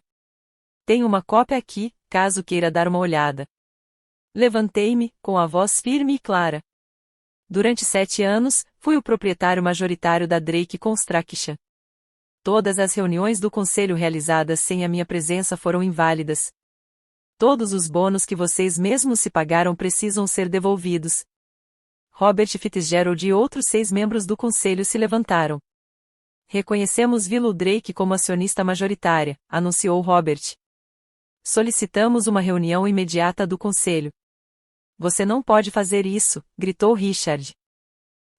Tenho uma cópia aqui, caso queira dar uma olhada. Levantei-me, com a voz firme e clara. Durante 7 anos, fui o proprietário majoritário da Drake Construction. Todas as reuniões do conselho realizadas sem a minha presença foram inválidas. Todos os bônus que vocês mesmos se pagaram precisam ser devolvidos. Robert Fitzgerald e outros 6 membros do conselho se levantaram. Reconhecemos Willow Drake como acionista majoritária, anunciou Robert. Solicitamos uma reunião imediata do conselho. Você não pode fazer isso, gritou Richard.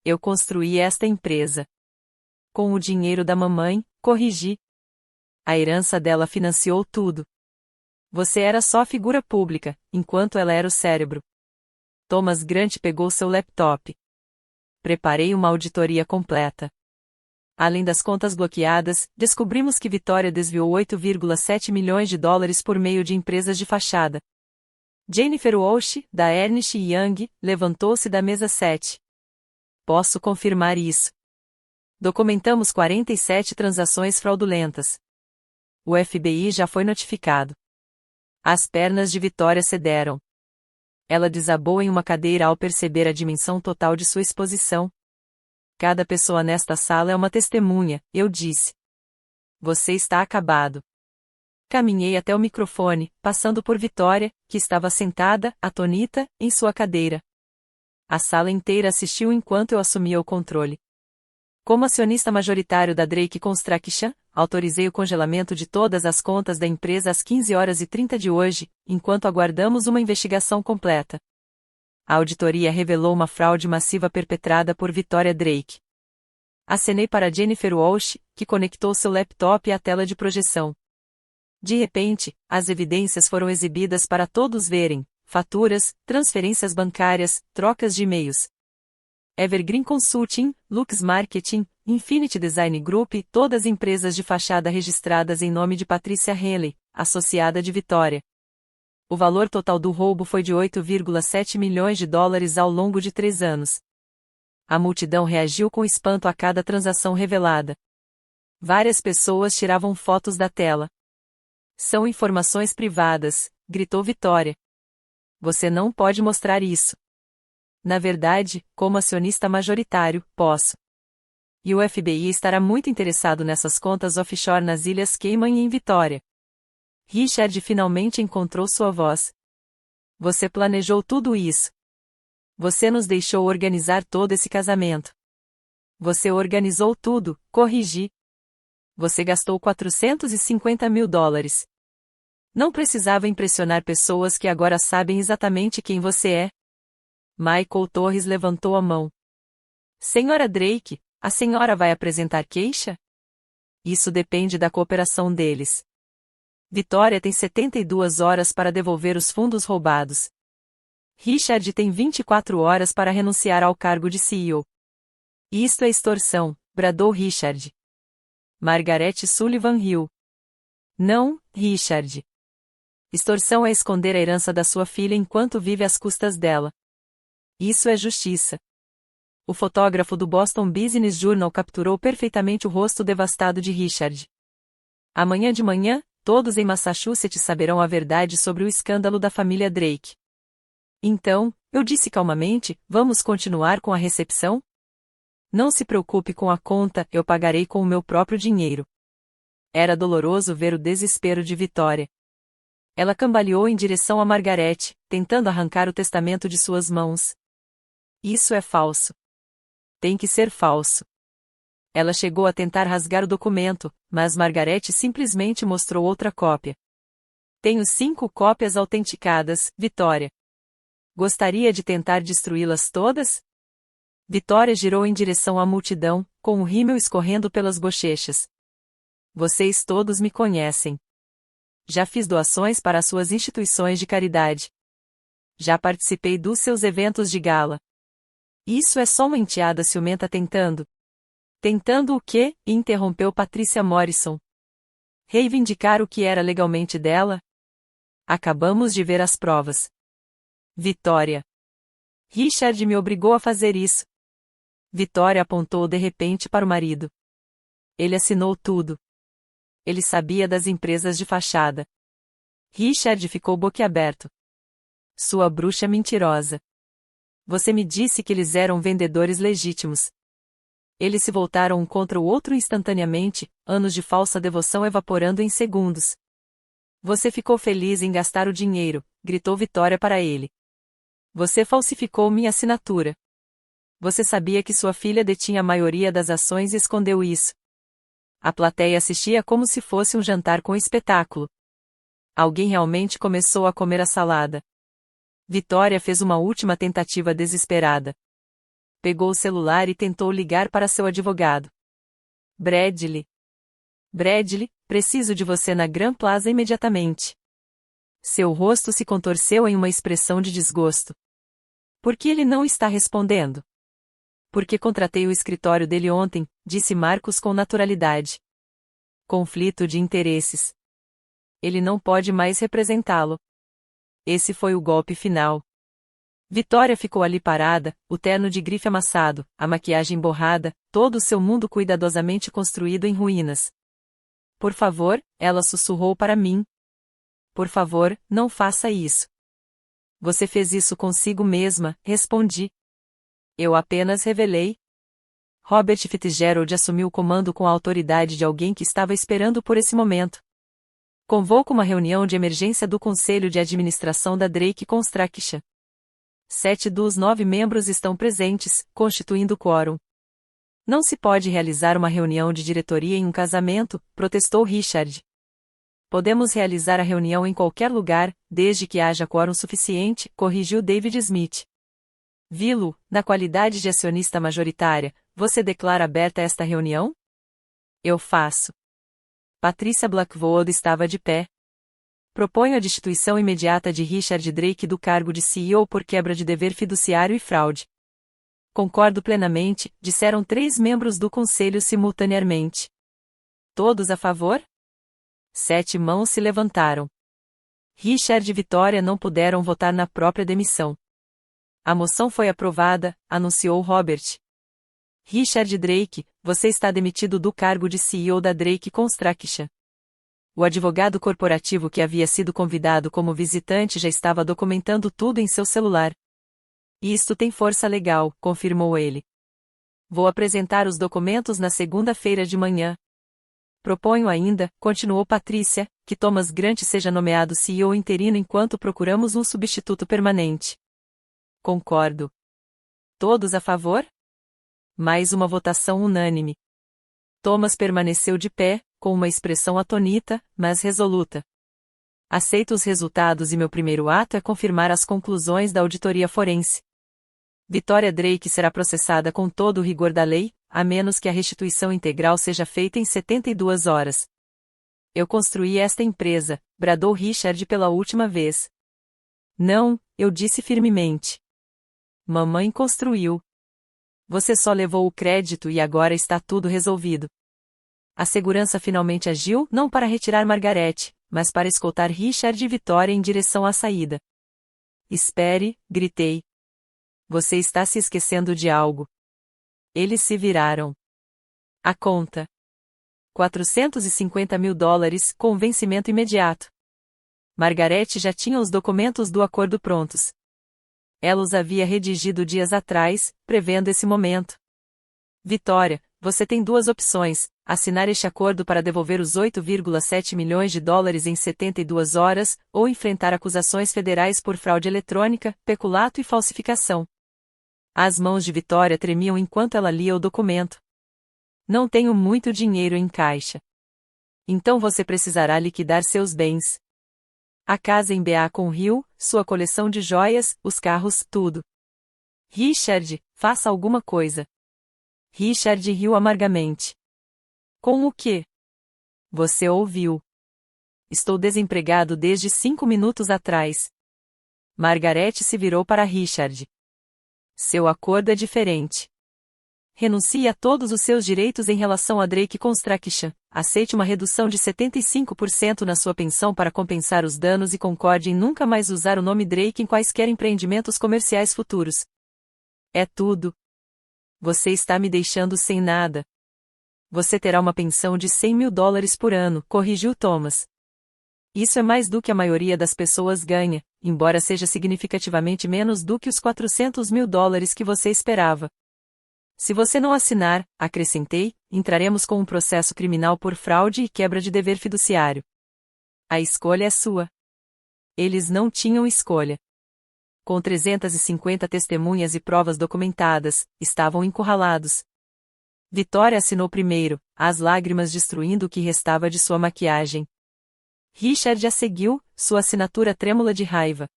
Eu construí esta empresa. Com o dinheiro da mamãe, corrigi. A herança dela financiou tudo. Você era só figura pública, enquanto ela era o cérebro. Thomas Grant pegou seu laptop. Preparei uma auditoria completa. Além das contas bloqueadas, descobrimos que Vitória desviou 8,7 milhões de dólares por meio de empresas de fachada. Jennifer Walsh, da Ernst Young, levantou-se da mesa 7. Posso confirmar isso. Documentamos 47 transações fraudulentas. O FBI já foi notificado. As pernas de Vitória cederam. Ela desabou em uma cadeira ao perceber a dimensão total de sua exposição. Cada pessoa nesta sala é uma testemunha, eu disse. Você está acabado. Caminhei até o microfone, passando por Vitória, que estava sentada, atônita, em sua cadeira. A sala inteira assistiu enquanto eu assumia o controle. Como acionista majoritário da Drake Construction, autorizei o congelamento de todas as contas da empresa às 15h30 de hoje, enquanto aguardamos uma investigação completa. A auditoria revelou uma fraude massiva perpetrada por Vitória Drake. Acenei para Jennifer Walsh, que conectou seu laptop à tela de projeção. De repente, as evidências foram exibidas para todos verem: faturas, transferências bancárias, trocas de e-mails. Evergreen Consulting, Lux Marketing, Infinity Design Group e todas empresas de fachada registradas em nome de Patricia Henley, associada de Vitória. O valor total do roubo foi de 8,7 milhões de dólares ao longo de 3 anos. A multidão reagiu com espanto a cada transação revelada. Várias pessoas tiravam fotos da tela. São informações privadas, gritou Vitória. Você não pode mostrar isso. Na verdade, como acionista majoritário, posso. E o FBI estará muito interessado nessas contas offshore nas Ilhas Cayman e em Vitória. Richard finalmente encontrou sua voz. Você planejou tudo isso. Você nos deixou organizar todo esse casamento. Você organizou tudo, corrigi. Você gastou 450 mil dólares. Não precisava impressionar pessoas que agora sabem exatamente quem você é. Michael Torres levantou a mão. Senhora Drake, a senhora vai apresentar queixa? Isso depende da cooperação deles. Vitória tem 72 horas para devolver os fundos roubados. Richard tem 24 horas para renunciar ao cargo de CEO. Isto é extorsão, bradou Richard. Margaret Sullivan riu. Não, Richard. Extorsão é esconder a herança da sua filha enquanto vive às custas dela. Isso é justiça. O fotógrafo do Boston Business Journal capturou perfeitamente o rosto devastado de Richard. Amanhã de manhã, todos em Massachusetts saberão a verdade sobre o escândalo da família Drake. Então, Eu disse calmamente, vamos continuar com a recepção? Não se preocupe com a conta, eu pagarei com o meu próprio dinheiro. Era doloroso ver o desespero de Vitória. Ela cambaleou em direção a Margarete, tentando arrancar o testamento de suas mãos. Isso é falso. Tem que ser falso. Ela chegou a tentar rasgar o documento, mas Margarete simplesmente mostrou outra cópia. Tenho 5 cópias autenticadas, Vitória. Gostaria de tentar destruí-las todas? Vitória girou em direção à multidão, com o rímel escorrendo pelas bochechas. Vocês todos me conhecem. Já fiz doações para as suas instituições de caridade. Já participei dos seus eventos de gala. Isso é só uma enteada ciumenta tentando. Tentando o quê? Interrompeu Patrícia Morrison. Reivindicar o que era legalmente dela? Acabamos de ver as provas. Vitória. Richard me obrigou a fazer isso. Vitória apontou de repente para o marido. Ele assinou tudo. Ele sabia das empresas de fachada. Richard ficou boquiaberto. Sua bruxa mentirosa. Você me disse que eles eram vendedores legítimos. Eles se voltaram um contra o outro instantaneamente, anos de falsa devoção evaporando em segundos. Você ficou feliz em gastar o dinheiro, gritou Vitória para ele. Você falsificou minha assinatura. Você sabia que sua filha detinha a maioria das ações e escondeu isso. A plateia assistia como se fosse um jantar com espetáculo. Alguém realmente começou a comer a salada. Vitória fez uma última tentativa desesperada. Pegou o celular e tentou ligar para seu advogado. Bradley. Bradley, preciso de você na Grand Plaza imediatamente. Seu rosto se contorceu em uma expressão de desgosto. Por que ele não está respondendo? Porque contratei o escritório dele ontem, disse Marcos com naturalidade. Conflito de interesses. Ele não pode mais representá-lo. Esse foi o golpe final. Vitória ficou ali parada, o terno de grife amassado, a maquiagem borrada, todo o seu mundo cuidadosamente construído em ruínas. Por favor, ela sussurrou para mim. Por favor, não faça isso. Você fez isso consigo mesma, respondi. Eu apenas revelei. Robert Fitzgerald assumiu o comando com a autoridade de alguém que estava esperando por esse momento. Convoco uma reunião de emergência do Conselho de Administração da Drake Construction. 7 dos 9 membros estão presentes, constituindo o quórum. Não se pode realizar uma reunião de diretoria em um casamento, protestou Richard. Podemos realizar a reunião em qualquer lugar, desde que haja quórum suficiente, corrigiu David Smith. Vilo, na qualidade de acionista majoritária, você declara aberta esta reunião? Eu faço. Patrícia Blackwood estava de pé. Proponho a destituição imediata de Richard Drake do cargo de CEO por quebra de dever fiduciário e fraude. Concordo plenamente, disseram 3 membros do conselho simultaneamente. Todos a favor? 7 mãos se levantaram. Richard e Vitória não puderam votar na própria demissão. A moção foi aprovada, anunciou Robert. Richard Drake, você está demitido do cargo de CEO da Drake Construction. O advogado corporativo que havia sido convidado como visitante já estava documentando tudo em seu celular. Isto tem força legal, confirmou ele. Vou apresentar os documentos na segunda-feira de manhã. Proponho ainda, continuou Patrícia, que Thomas Grant seja nomeado CEO interino enquanto procuramos um substituto permanente. Concordo. Todos a favor? Mais uma votação unânime. Thomas permaneceu de pé, com uma expressão atônita, mas resoluta. Aceito os resultados e meu primeiro ato é confirmar as conclusões da auditoria forense. Vitória Drake será processada com todo o rigor da lei, a menos que a restituição integral seja feita em 72 horas. Eu construí esta empresa, bradou Richard pela última vez. Não, eu disse firmemente. Mamãe construiu. Você só levou o crédito e agora está tudo resolvido. A segurança finalmente agiu, não para retirar Margarete, mas para escoltar Richard e Vitória em direção à saída. Espere, gritei. Você está se esquecendo de algo. Eles se viraram. A conta. $450 mil, com vencimento imediato. Margarete já tinha os documentos do acordo prontos. Ela os havia redigido dias atrás, prevendo esse momento. Vitória, você tem duas opções: assinar este acordo para devolver os 8,7 milhões de dólares em 72 horas, ou enfrentar acusações federais por fraude eletrônica, peculato e falsificação. As mãos de Vitória tremiam enquanto ela lia o documento. Não tenho muito dinheiro em caixa. Então você precisará liquidar seus bens. A casa em Beacon Hill, sua coleção de joias, os carros, tudo. Richard, faça alguma coisa. Richard riu amargamente. Com o quê? Você ouviu. Estou desempregado desde 5 minutos atrás. Margaret se virou para Richard. Seu acordo é diferente. Renuncie a todos os seus direitos em relação a Drake Construction, aceite uma redução de 75% na sua pensão para compensar os danos e concorde em nunca mais usar o nome Drake em quaisquer empreendimentos comerciais futuros. É tudo. Você está me deixando sem nada. Você terá uma pensão de 100 mil dólares por ano, corrigiu Thomas. Isso é mais do que a maioria das pessoas ganha, embora seja significativamente menos do que os 400 mil dólares que você esperava. Se você não assinar, acrescentei, entraremos com um processo criminal por fraude e quebra de dever fiduciário. A escolha é sua. Eles não tinham escolha. Com 350 testemunhas e provas documentadas, estavam encurralados. Vitória assinou primeiro, as lágrimas destruindo o que restava de sua maquiagem. Richard a seguiu, sua assinatura trêmula de raiva.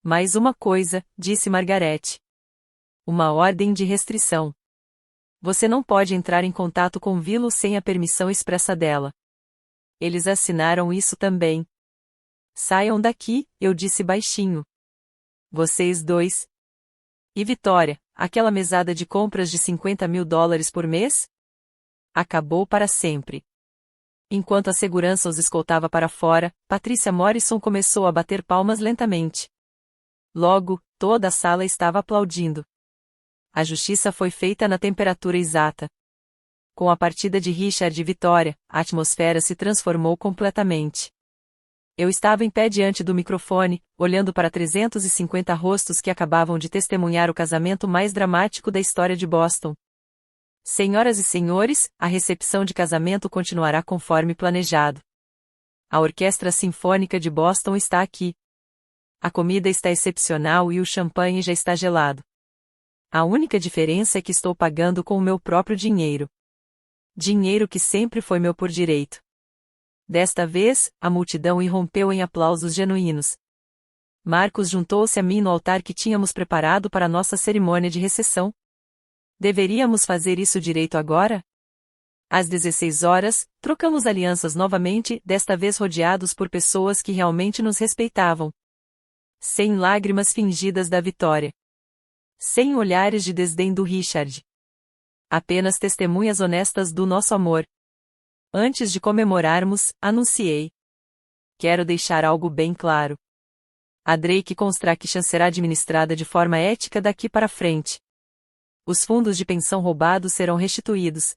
Mais uma coisa, disse Margaret. Uma ordem de restrição. Você não pode entrar em contato com Willow sem a permissão expressa dela. Eles assinaram isso também. Saiam daqui, eu disse baixinho. Vocês dois. E Vitória, aquela mesada de compras de 50 mil dólares por mês? Acabou para sempre. Enquanto a segurança os escoltava para fora, Patricia Morrison começou a bater palmas lentamente. Logo, toda a sala estava aplaudindo. A justiça foi feita na temperatura exata. Com a partida de Richard e Vitória, a atmosfera se transformou completamente. Eu estava em pé diante do microfone, olhando para 350 rostos que acabavam de testemunhar o casamento mais dramático da história de Boston. Senhoras e senhores, a recepção de casamento continuará conforme planejado. A Orquestra Sinfônica de Boston está aqui. A comida está excepcional e o champanhe já está gelado. A única diferença é que estou pagando com o meu próprio dinheiro. Dinheiro que sempre foi meu por direito. Desta vez, a multidão irrompeu em aplausos genuínos. Marcos juntou-se a mim no altar que tínhamos preparado para nossa cerimônia de recepção. Deveríamos fazer isso direito agora? Às 16 horas, trocamos alianças novamente, desta vez rodeados por pessoas que realmente nos respeitavam. Sem lágrimas fingidas da Vitória. Sem olhares de desdém do Richard. Apenas testemunhas honestas do nosso amor. Antes de comemorarmos, anunciei. Quero deixar algo bem claro. A Drake Construction será administrada de forma ética daqui para frente. Os fundos de pensão roubados serão restituídos.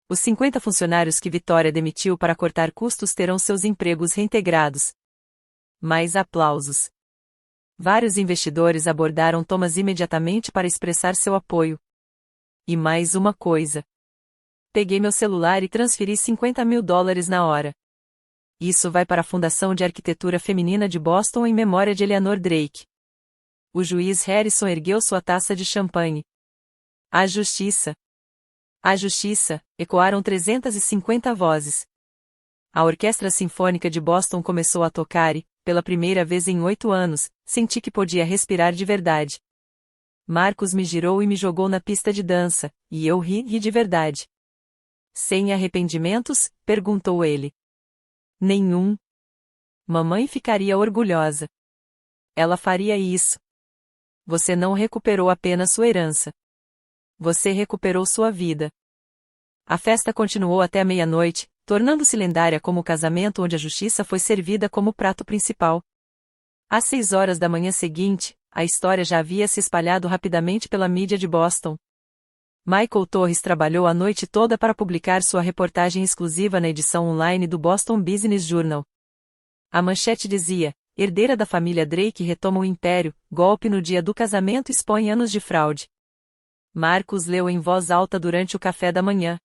Os 50 funcionários que Vitória demitiu para cortar custos terão seus empregos reintegrados. Mais aplausos. Vários investidores abordaram Thomas imediatamente para expressar seu apoio. E mais uma coisa. Peguei meu celular e transferi 50 mil dólares na hora. Isso vai para a Fundação de Arquitetura Feminina de Boston em memória de Eleanor Drake. O juiz Harrison ergueu sua taça de champanhe. A justiça. A justiça, ecoaram 350 vozes. A Orquestra Sinfônica de Boston começou a tocar e, pela primeira vez em 8 anos, senti que podia respirar de verdade. Marcos me girou e me jogou na pista de dança, e eu ri de verdade. Sem arrependimentos? Perguntou ele. Nenhum. Mamãe ficaria orgulhosa. Ela faria isso. Você não recuperou apenas sua herança. Você recuperou sua vida. A festa continuou até a meia-noite, tornando-se lendária como o casamento onde a justiça foi servida como prato principal. Às 6 horas da manhã seguinte, a história já havia se espalhado rapidamente pela mídia de Boston. Michael Torres trabalhou a noite toda para publicar sua reportagem exclusiva na edição online do Boston Business Journal. A manchete dizia: herdeira da família Drake, retoma o império, golpe no dia do casamento expõe anos de fraude. Marcos leu em voz alta durante o café da manhã.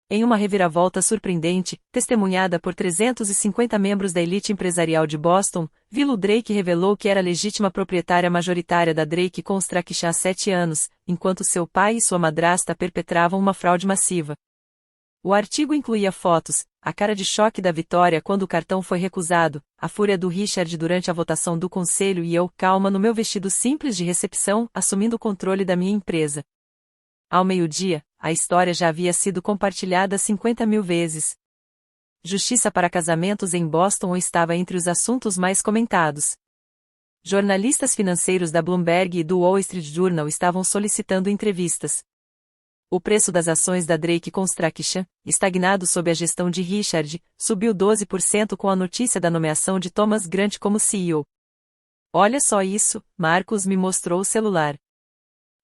Em uma reviravolta surpreendente, testemunhada por 350 membros da elite empresarial de Boston, Vilo Drake revelou que era a legítima proprietária majoritária da Drake Construction há 7 anos, enquanto seu pai e sua madrasta perpetravam uma fraude massiva. O artigo incluía fotos, a cara de choque da Vitória quando o cartão foi recusado, a fúria do Richard durante a votação do conselho e eu, calma no meu vestido simples de recepção, assumindo o controle da minha empresa. Ao meio-dia, a história já havia sido compartilhada 50.000 vezes. Justiça para casamentos em Boston estava entre os assuntos mais comentados. Jornalistas financeiros da Bloomberg e do Wall Street Journal estavam solicitando entrevistas. O preço das ações da Drake Construction, estagnado sob a gestão de Richard, subiu 12% com a notícia da nomeação de Thomas Grant como CEO. Olha só isso, Marcos me mostrou o celular.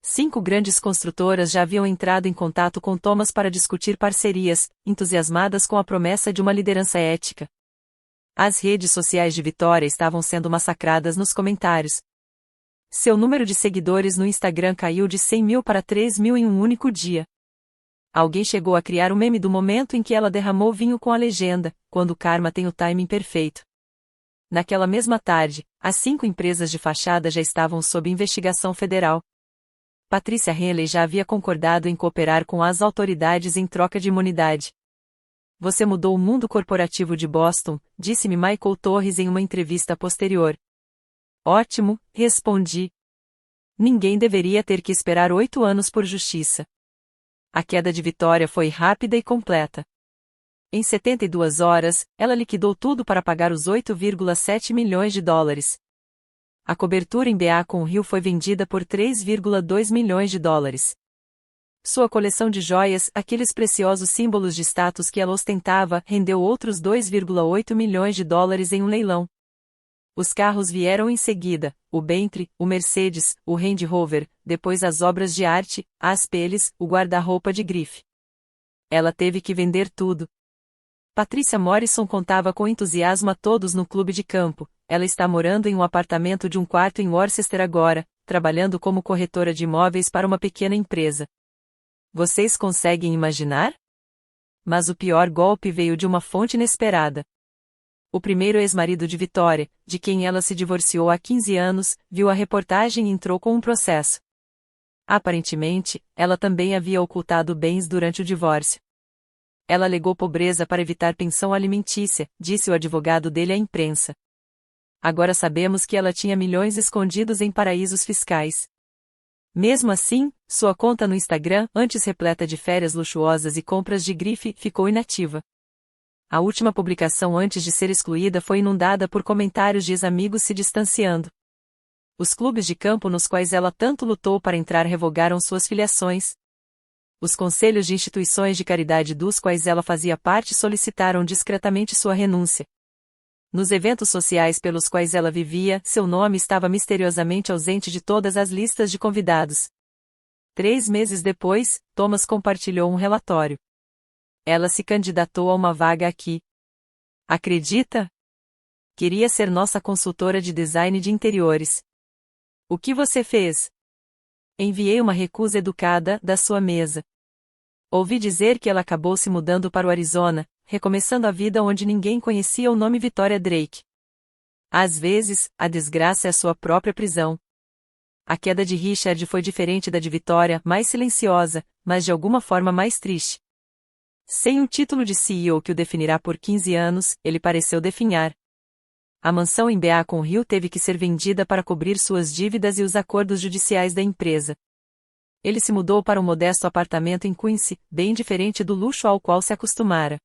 5 grandes construtoras já haviam entrado em contato com Thomas para discutir parcerias, entusiasmadas com a promessa de uma liderança ética. As redes sociais de Vitória estavam sendo massacradas nos comentários. Seu número de seguidores no Instagram caiu de 100.000 para 3.000 em um único dia. Alguém chegou a criar o meme do momento em que ela derramou vinho com a legenda, quando o karma tem o timing perfeito. Naquela mesma tarde, as 5 empresas de fachada já estavam sob investigação federal. Patrícia Henley já havia concordado em cooperar com as autoridades em troca de imunidade. Você mudou o mundo corporativo de Boston, disse-me Michael Torres em uma entrevista posterior. Ótimo, respondi. Ninguém deveria ter que esperar 8 anos por justiça. A queda de Vitória foi rápida e completa. Em 72 horas, ela liquidou tudo para pagar os 8,7 milhões de dólares. A cobertura em Beacon Hill foi vendida por 3,2 milhões de dólares. Sua coleção de joias, aqueles preciosos símbolos de status que ela ostentava, rendeu outros 2,8 milhões de dólares em um leilão. Os carros vieram em seguida, o Bentley, o Mercedes, o Range Rover, depois as obras de arte, as peles, o guarda-roupa de grife. Ela teve que vender tudo. Patricia Morrison contava com entusiasmo a todos no clube de campo. Ela está morando em um apartamento de um quarto em Worcester agora, trabalhando como corretora de imóveis para uma pequena empresa. Vocês conseguem imaginar? Mas o pior golpe veio de uma fonte inesperada. O primeiro ex-marido de Vitória, de quem ela se divorciou há 15 anos, viu a reportagem e entrou com um processo. Aparentemente, ela também havia ocultado bens durante o divórcio. Ela alegou pobreza para evitar pensão alimentícia, disse o advogado dele à imprensa. Agora sabemos que ela tinha milhões escondidos em paraísos fiscais. Mesmo assim, sua conta no Instagram, antes repleta de férias luxuosas e compras de grife, ficou inativa. A última publicação antes de ser excluída foi inundada por comentários de ex-amigos se distanciando. Os clubes de campo nos quais ela tanto lutou para entrar revogaram suas filiações. Os conselhos de instituições de caridade dos quais ela fazia parte solicitaram discretamente sua renúncia. Nos eventos sociais pelos quais ela vivia, seu nome estava misteriosamente ausente de todas as listas de convidados. 3 meses depois, Thomas compartilhou um relatório. Ela se candidatou a uma vaga aqui. Acredita? Queria ser nossa consultora de design de interiores. O que você fez? Enviei uma recusa educada da sua mesa. Ouvi dizer que ela acabou se mudando para o Arizona, recomeçando a vida onde ninguém conhecia o nome Victoria Drake. Às vezes, a desgraça é a sua própria prisão. A queda de Richard foi diferente da de Vitória, mais silenciosa, mas de alguma forma mais triste. Sem um título de CEO que o definirá por 15 anos, ele pareceu definhar. A mansão em Beacon Hill teve que ser vendida para cobrir suas dívidas e os acordos judiciais da empresa. Ele se mudou para um modesto apartamento em Quincy, bem diferente do luxo ao qual se acostumara.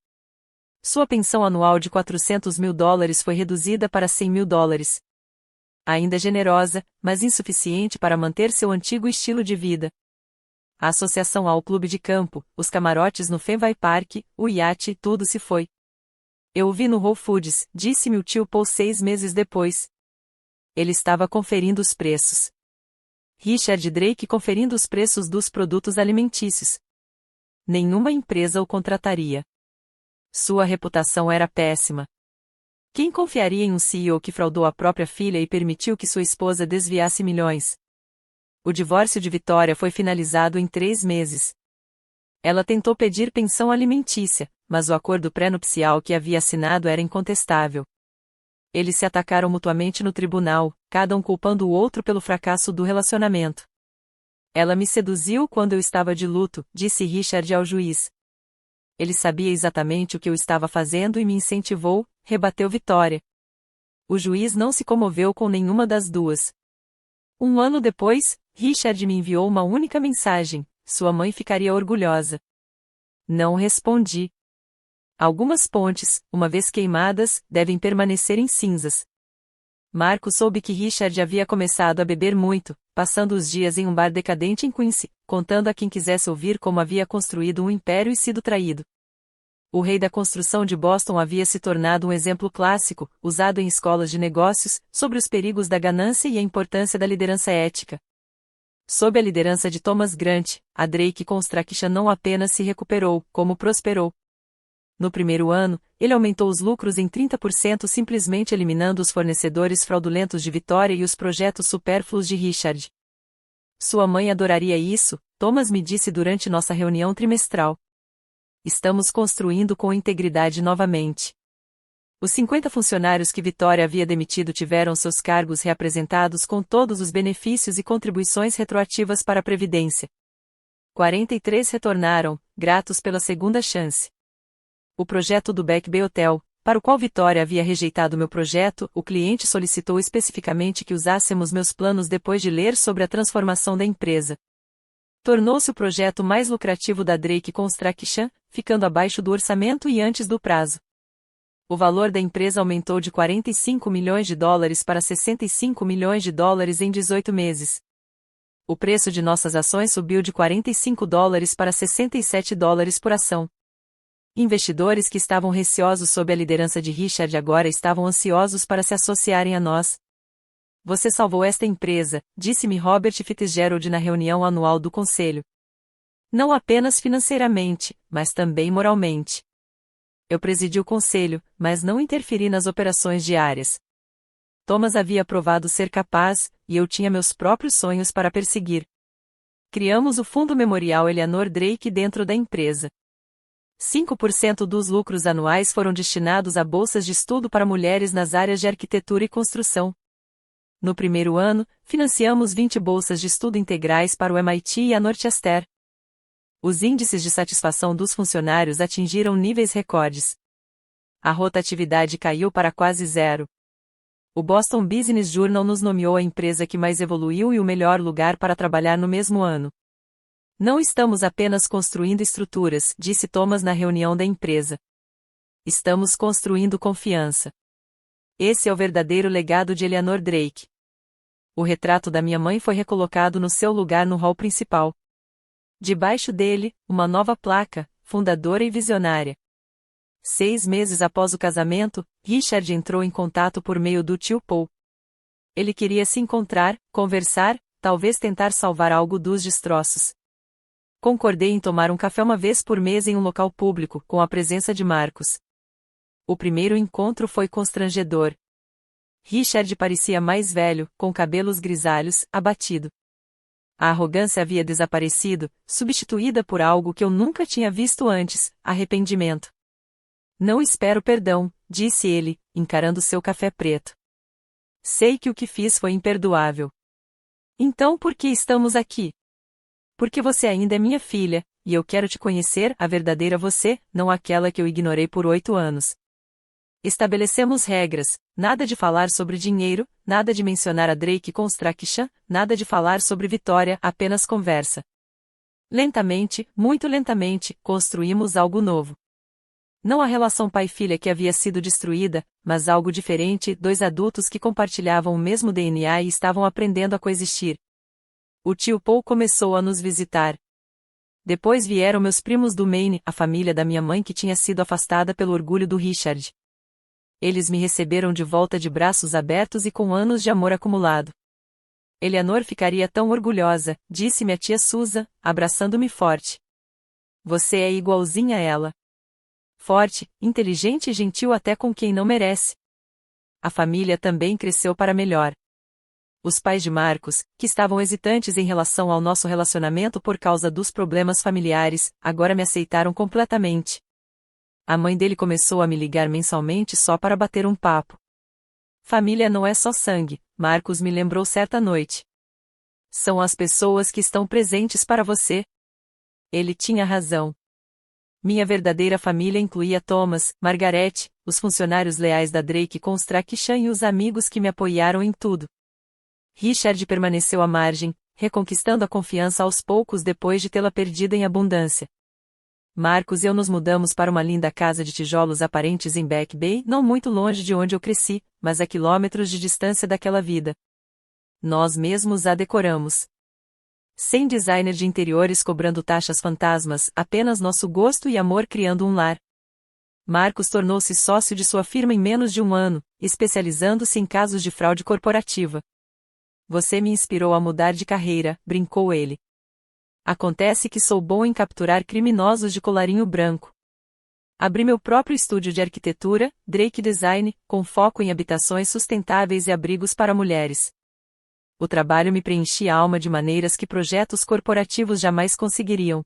Sua pensão anual de 400 mil dólares foi reduzida para 100 mil dólares. Ainda generosa, mas insuficiente para manter seu antigo estilo de vida. A associação ao clube de campo, os camarotes no Fenway Park, o iate, tudo se foi. Eu o vi no Whole Foods, disse-me o tio Paul 6 meses depois. Ele estava conferindo os preços. Richard Drake conferindo os preços dos produtos alimentícios. Nenhuma empresa o contrataria. Sua reputação era péssima. Quem confiaria em um CEO que fraudou a própria filha e permitiu que sua esposa desviasse milhões? O divórcio de Vitória foi finalizado em 3 meses. Ela tentou pedir pensão alimentícia, mas o acordo pré-nupcial que havia assinado era incontestável. Eles se atacaram mutuamente no tribunal, cada um culpando o outro pelo fracasso do relacionamento. Ela me seduziu quando eu estava de luto, disse Richard ao juiz. Ele sabia exatamente o que eu estava fazendo e me incentivou, rebateu Vitória. O juiz não se comoveu com nenhuma das duas. 1 ano depois, Richard me enviou uma única mensagem: sua mãe ficaria orgulhosa. Não respondi. Algumas pontes, uma vez queimadas, devem permanecer em cinzas. Marco soube que Richard havia começado a beber muito, passando os dias em um bar decadente em Quincy, contando a quem quisesse ouvir como havia construído um império e sido traído. O rei da construção de Boston havia se tornado um exemplo clássico, usado em escolas de negócios, sobre os perigos da ganância e a importância da liderança ética. Sob a liderança de Thomas Grant, a Drake Construction não apenas se recuperou, como prosperou. No primeiro ano, ele aumentou os lucros em 30% simplesmente eliminando os fornecedores fraudulentos de Vitória e os projetos supérfluos de Richard. Sua mãe adoraria isso, Thomas me disse durante nossa reunião trimestral. Estamos construindo com integridade novamente. Os 50 funcionários que Vitória havia demitido tiveram seus cargos reapresentados com todos os benefícios e contribuições retroativas para a Previdência. 43 retornaram, gratos pela segunda chance. O projeto do Back Bay Hotel, para o qual Vitória havia rejeitado meu projeto, o cliente solicitou especificamente que usássemos meus planos depois de ler sobre a transformação da empresa. Tornou-se o projeto mais lucrativo da Drake Construction, ficando abaixo do orçamento e antes do prazo. O valor da empresa aumentou de $45 milhões para $65 milhões em 18 meses. O preço de nossas ações subiu de $45 para $67 por ação. Investidores que estavam receosos sob a liderança de Richard agora estavam ansiosos para se associarem a nós. Você salvou esta empresa, disse-me Robert Fitzgerald na reunião anual do conselho. Não apenas financeiramente, mas também moralmente. Eu presidi o conselho, mas não interferi nas operações diárias. Thomas havia provado ser capaz, e eu tinha meus próprios sonhos para perseguir. Criamos o Fundo Memorial Eleanor Drake dentro da empresa. 5% dos lucros anuais foram destinados a bolsas de estudo para mulheres nas áreas de arquitetura e construção. No primeiro ano, financiamos 20 bolsas de estudo integrais para o MIT e a Northwestern. Os índices de satisfação dos funcionários atingiram níveis recordes. A rotatividade caiu para quase zero. O Boston Business Journal nos nomeou a empresa que mais evoluiu e o melhor lugar para trabalhar no mesmo ano. Não estamos apenas construindo estruturas, disse Thomas na reunião da empresa. Estamos construindo confiança. Esse é o verdadeiro legado de Eleanor Drake. O retrato da minha mãe foi recolocado no seu lugar no hall principal. Debaixo dele, uma nova placa, fundadora e visionária. 6 meses após o casamento, Richard entrou em contato por meio do tio Paul. Ele queria se encontrar, conversar, talvez tentar salvar algo dos destroços. Concordei em tomar um café uma vez por mês em um local público, com a presença de Marcos. O primeiro encontro foi constrangedor. Richard parecia mais velho, com cabelos grisalhos, abatido. A arrogância havia desaparecido, substituída por algo que eu nunca tinha visto antes: arrependimento. Não espero perdão, disse ele, encarando seu café preto. Sei que o que fiz foi imperdoável. Então por que estamos aqui? Porque você ainda é minha filha, e eu quero te conhecer, a verdadeira você, não aquela que eu ignorei por 8 anos. Estabelecemos regras, nada de falar sobre dinheiro, nada de mencionar a Drake Construction, nada de falar sobre Vitória, apenas conversa. Lentamente, muito lentamente, construímos algo novo. Não a relação pai-filha que havia sido destruída, mas algo diferente, 2 adultos que compartilhavam o mesmo DNA e estavam aprendendo a coexistir. O tio Paul começou a nos visitar. Depois vieram meus primos do Maine, a família da minha mãe que tinha sido afastada pelo orgulho do Richard. Eles me receberam de volta de braços abertos e com anos de amor acumulado. Eleanor ficaria tão orgulhosa, disse-me a tia Susan, abraçando-me forte. Você é igualzinha a ela. Forte, inteligente e gentil até com quem não merece. A família também cresceu para melhor. Os pais de Marcos, que estavam hesitantes em relação ao nosso relacionamento por causa dos problemas familiares, agora me aceitaram completamente. A mãe dele começou a me ligar mensalmente só para bater um papo. Família não é só sangue, Marcos me lembrou certa noite. São as pessoas que estão presentes para você. Ele tinha razão. Minha verdadeira família incluía Thomas, Margaret, os funcionários leais da Drake Construction e os amigos que me apoiaram em tudo. Richard permaneceu à margem, reconquistando a confiança aos poucos depois de tê-la perdido em abundância. Marcos e eu nos mudamos para uma linda casa de tijolos aparentes em Back Bay, não muito longe de onde eu cresci, mas a quilômetros de distância daquela vida. Nós mesmos a decoramos. Sem designer de interiores cobrando taxas fantasmas, apenas nosso gosto e amor criando um lar. Marcos tornou-se sócio de sua firma em menos de um ano, especializando-se em casos de fraude corporativa. Você me inspirou a mudar de carreira, brincou ele. Acontece que sou bom em capturar criminosos de colarinho branco. Abri meu próprio estúdio de arquitetura, Drake Design, com foco em habitações sustentáveis e abrigos para mulheres. O trabalho me preenchia a alma de maneiras que projetos corporativos jamais conseguiriam.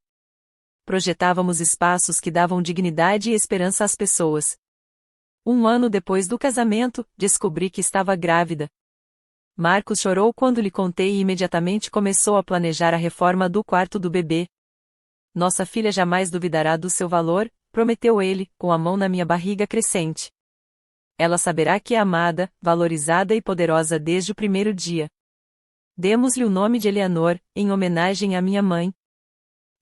Projetávamos espaços que davam dignidade e esperança às pessoas. Um ano depois do casamento, descobri que estava grávida. Marcos chorou quando lhe contei e imediatamente começou a planejar a reforma do quarto do bebê. Nossa filha jamais duvidará do seu valor, prometeu ele, com a mão na minha barriga crescente. Ela saberá que é amada, valorizada e poderosa desde o primeiro dia. Demos-lhe o nome de Eleanor, em homenagem à minha mãe.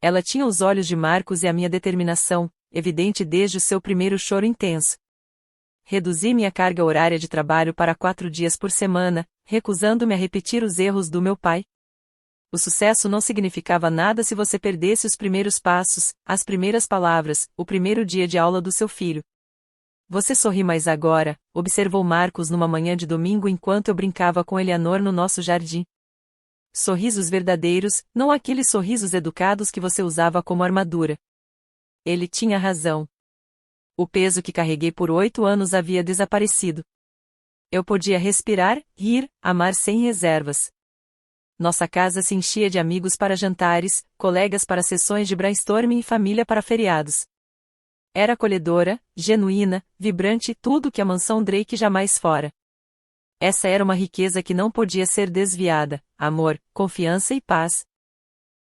Ela tinha os olhos de Marcos e a minha determinação, evidente desde o seu primeiro choro intenso. Reduzi minha carga horária de trabalho para 4 dias por semana, recusando-me a repetir os erros do meu pai. O sucesso não significava nada se você perdesse os primeiros passos, as primeiras palavras, o primeiro dia de aula do seu filho. Você sorri mais agora, observou Marcos numa manhã de domingo enquanto eu brincava com Eleanor no nosso jardim. Sorrisos verdadeiros, não aqueles sorrisos educados que você usava como armadura. Ele tinha razão. O peso que carreguei por 8 anos havia desaparecido. Eu podia respirar, rir, amar sem reservas. Nossa casa se enchia de amigos para jantares, colegas para sessões de brainstorming e família para feriados. Era acolhedora, genuína, vibrante, tudo que a mansão Drake jamais fora. Essa era uma riqueza que não podia ser desviada, amor, confiança e paz.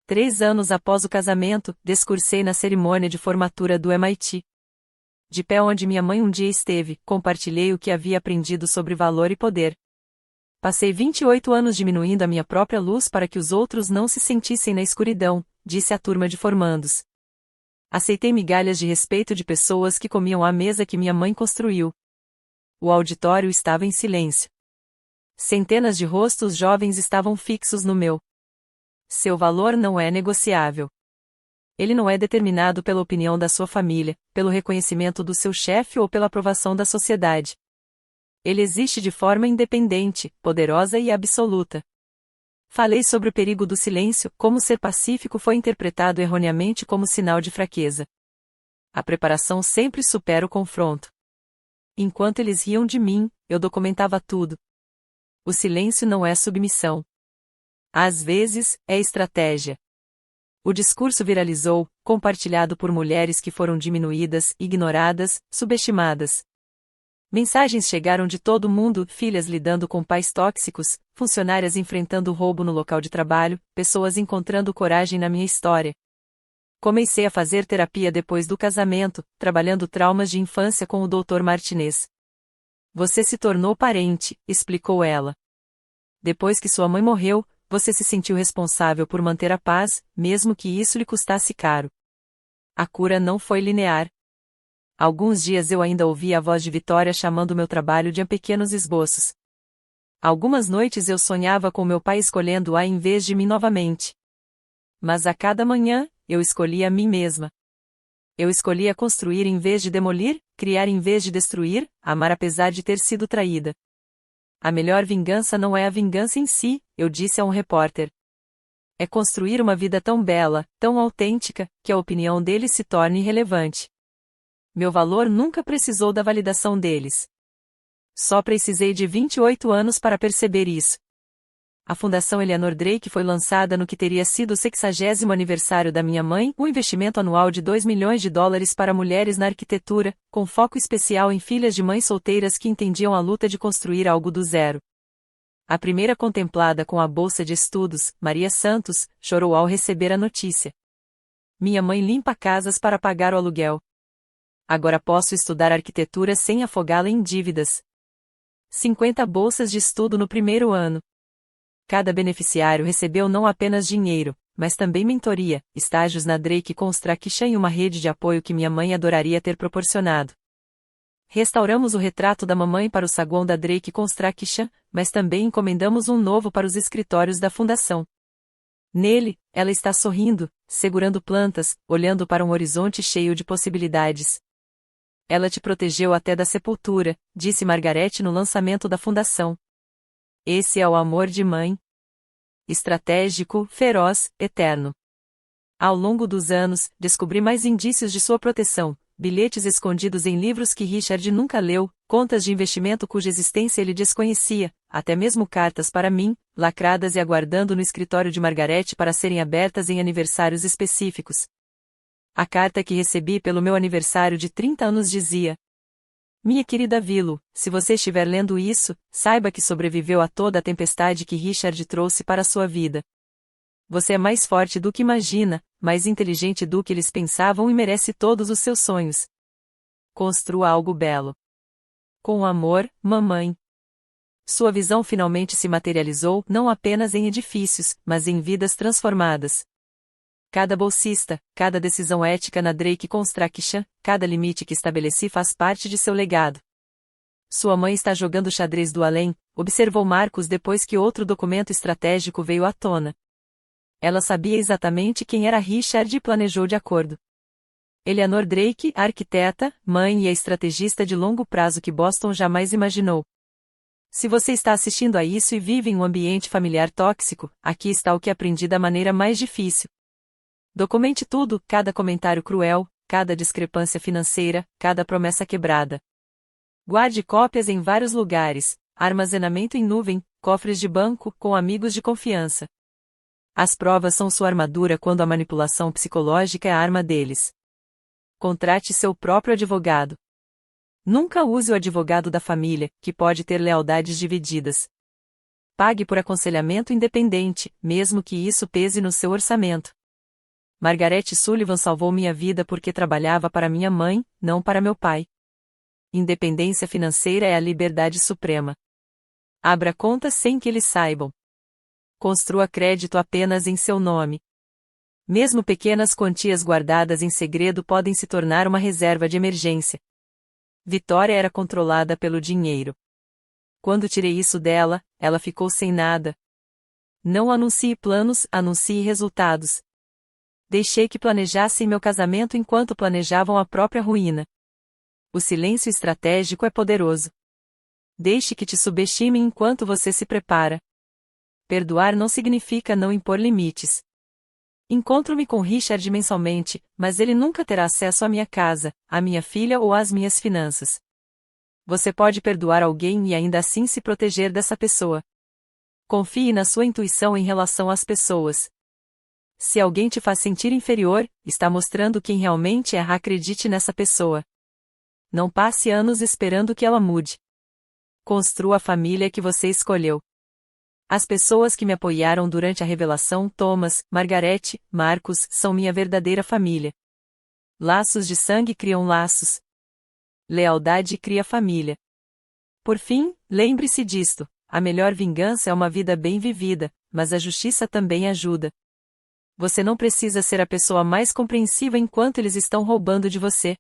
3 anos após o casamento, discursei na cerimônia de formatura do MIT. De pé onde minha mãe um dia esteve, compartilhei o que havia aprendido sobre valor e poder. Passei 28 anos diminuindo a minha própria luz para que os outros não se sentissem na escuridão, disse a turma de formandos. Aceitei migalhas de respeito de pessoas que comiam à mesa que minha mãe construiu. O auditório estava em silêncio. Centenas de rostos jovens estavam fixos no meu. Seu valor não é negociável. Ele não é determinado pela opinião da sua família, pelo reconhecimento do seu chefe ou pela aprovação da sociedade. Ele existe de forma independente, poderosa e absoluta. Falei sobre o perigo do silêncio, como ser pacífico foi interpretado erroneamente como sinal de fraqueza. A preparação sempre supera o confronto. Enquanto eles riam de mim, eu documentava tudo. O silêncio não é submissão. Às vezes, é estratégia. O discurso viralizou, compartilhado por mulheres que foram diminuídas, ignoradas, subestimadas. Mensagens chegaram de todo mundo, filhas lidando com pais tóxicos, funcionárias enfrentando roubo no local de trabalho, pessoas encontrando coragem na minha história. Comecei a fazer terapia depois do casamento, trabalhando traumas de infância com o Dr. Martinez. Você se tornou parente, explicou ela. Depois que sua mãe morreu, você se sentiu responsável por manter a paz, mesmo que isso lhe custasse caro. A cura não foi linear. Alguns dias eu ainda ouvia a voz de Vitória chamando meu trabalho de pequenos esboços. Algumas noites eu sonhava com meu pai escolhendo-a em vez de mim novamente. Mas a cada manhã, eu escolhia a mim mesma. Eu escolhia construir em vez de demolir, criar em vez de destruir, amar apesar de ter sido traída. A melhor vingança não é a vingança em si, eu disse a um repórter. É construir uma vida tão bela, tão autêntica, que a opinião deles se torne irrelevante. Meu valor nunca precisou da validação deles. Só precisei de 28 anos para perceber isso. A Fundação Eleanor Drake foi lançada no que teria sido o 60º aniversário da minha mãe, um investimento anual de US$ 2 milhões para mulheres na arquitetura, com foco especial em filhas de mães solteiras que entendiam a luta de construir algo do zero. A primeira contemplada com a bolsa de estudos, Maria Santos, chorou ao receber a notícia. Minha mãe limpa casas para pagar o aluguel. Agora posso estudar arquitetura sem afogá-la em dívidas. 50 bolsas de estudo no primeiro ano. Cada beneficiário recebeu não apenas dinheiro, mas também mentoria, estágios na Drake Construction e uma rede de apoio que minha mãe adoraria ter proporcionado. Restauramos o retrato da mamãe para o saguão da Drake Construction, mas também encomendamos um novo para os escritórios da fundação. Nele, ela está sorrindo, segurando plantas, olhando para um horizonte cheio de possibilidades. Ela te protegeu até da sepultura, disse Margarete no lançamento da fundação. Esse é o amor de mãe. Estratégico, feroz, eterno. Ao longo dos anos, descobri mais indícios de sua proteção, bilhetes escondidos em livros que Richard nunca leu, contas de investimento cuja existência ele desconhecia, até mesmo cartas para mim, lacradas e aguardando no escritório de Margarete para serem abertas em aniversários específicos. A carta que recebi pelo meu aniversário de 30 anos dizia: Minha querida Willow, se você estiver lendo isso, saiba que sobreviveu a toda a tempestade que Richard trouxe para a sua vida. Você é mais forte do que imagina, mais inteligente do que eles pensavam e merece todos os seus sonhos. Construa algo belo. Com amor, mamãe. Sua visão finalmente se materializou não apenas em edifícios, mas em vidas transformadas. Cada bolsista, cada decisão ética na Drake Construction, cada limite que estabeleci faz parte de seu legado. Sua mãe está jogando xadrez do além, observou Marcos depois que outro documento estratégico veio à tona. Ela sabia exatamente quem era Richard e planejou de acordo. Eleanor Drake, a arquiteta, mãe e a estrategista de longo prazo que Boston jamais imaginou. Se você está assistindo a isso e vive em um ambiente familiar tóxico, aqui está o que aprendi da maneira mais difícil. Documente tudo, cada comentário cruel, cada discrepância financeira, cada promessa quebrada. Guarde cópias em vários lugares, armazenamento em nuvem, cofres de banco, com amigos de confiança. As provas são sua armadura quando a manipulação psicológica é a arma deles. Contrate seu próprio advogado. Nunca use o advogado da família, que pode ter lealdades divididas. Pague por aconselhamento independente, mesmo que isso pese no seu orçamento. Margarete Sullivan salvou minha vida porque trabalhava para minha mãe, não para meu pai. Independência financeira é a liberdade suprema. Abra contas sem que eles saibam. Construa crédito apenas em seu nome. Mesmo pequenas quantias guardadas em segredo podem se tornar uma reserva de emergência. Vitória era controlada pelo dinheiro. Quando tirei isso dela, ela ficou sem nada. Não anuncie planos, anuncie resultados. Deixei que planejassem meu casamento enquanto planejavam a própria ruína. O silêncio estratégico é poderoso. Deixe que te subestimem enquanto você se prepara. Perdoar não significa não impor limites. Encontro-me com Richard mensalmente, mas ele nunca terá acesso à minha casa, à minha filha ou às minhas finanças. Você pode perdoar alguém e ainda assim se proteger dessa pessoa. Confie na sua intuição em relação às pessoas. Se alguém te faz sentir inferior, está mostrando quem realmente é. Acredite nessa pessoa. Não passe anos esperando que ela mude. Construa a família que você escolheu. As pessoas que me apoiaram durante a revelação, Thomas, Margarete, Marcos, são minha verdadeira família. Laços de sangue criam laços. Lealdade cria família. Por fim, lembre-se disto: a melhor vingança é uma vida bem vivida, mas a justiça também ajuda. Você não precisa ser a pessoa mais compreensiva enquanto eles estão roubando de você.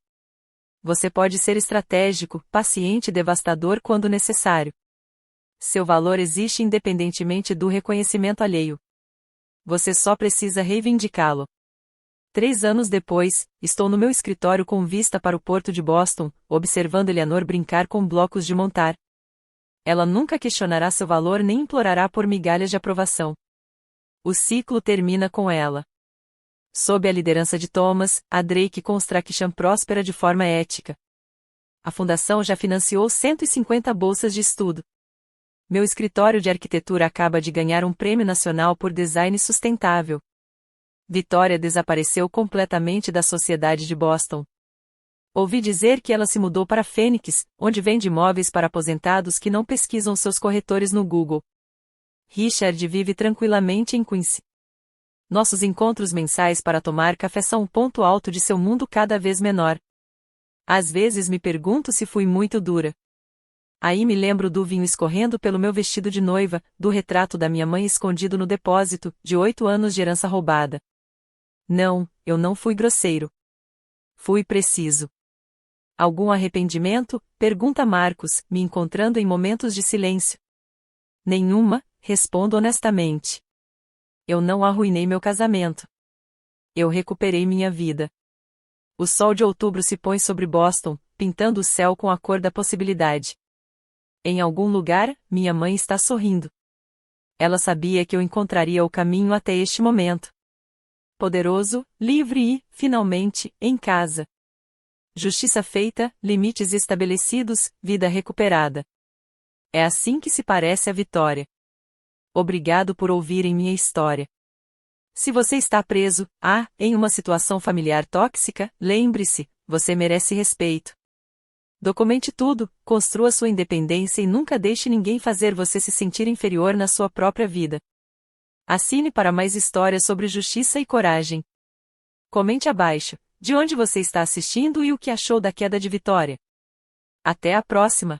Você pode ser estratégico, paciente e devastador quando necessário. Seu valor existe independentemente do reconhecimento alheio. Você só precisa reivindicá-lo. 3 anos depois, estou no meu escritório com vista para o porto de Boston, observando Eleanor brincar com blocos de montar. Ela nunca questionará seu valor nem implorará por migalhas de aprovação. O ciclo termina com ela. Sob a liderança de Thomas, a Drake Construction próspera de forma ética. A fundação já financiou 150 bolsas de estudo. Meu escritório de arquitetura acaba de ganhar um prêmio nacional por design sustentável. Vitória desapareceu completamente da sociedade de Boston. Ouvi dizer que ela se mudou para Phoenix, onde vende imóveis para aposentados que não pesquisam seus corretores no Google. Richard vive tranquilamente em Quincy. Nossos encontros mensais para tomar café são um ponto alto de seu mundo cada vez menor. Às vezes me pergunto se fui muito dura. Aí me lembro do vinho escorrendo pelo meu vestido de noiva, do retrato da minha mãe escondido no depósito, de 8 anos de herança roubada. Não, eu não fui grosseiro. Fui preciso. Algum arrependimento? Pergunta Marcos, me encontrando em momentos de silêncio. Nenhuma, respondo honestamente. Eu não arruinei meu casamento. Eu recuperei minha vida. O sol de outubro se põe sobre Boston, pintando o céu com a cor da possibilidade. Em algum lugar, minha mãe está sorrindo. Ela sabia que eu encontraria o caminho até este momento. Poderoso, livre e, finalmente, em casa. Justiça feita, limites estabelecidos, vida recuperada. É assim que se parece a vitória. Obrigado por ouvirem minha história. Se você está preso, em uma situação familiar tóxica, lembre-se, você merece respeito. Documente tudo, construa sua independência e nunca deixe ninguém fazer você se sentir inferior na sua própria vida. Assine para mais histórias sobre justiça e coragem. Comente abaixo, de onde você está assistindo e o que achou da queda de Vitória. Até a próxima!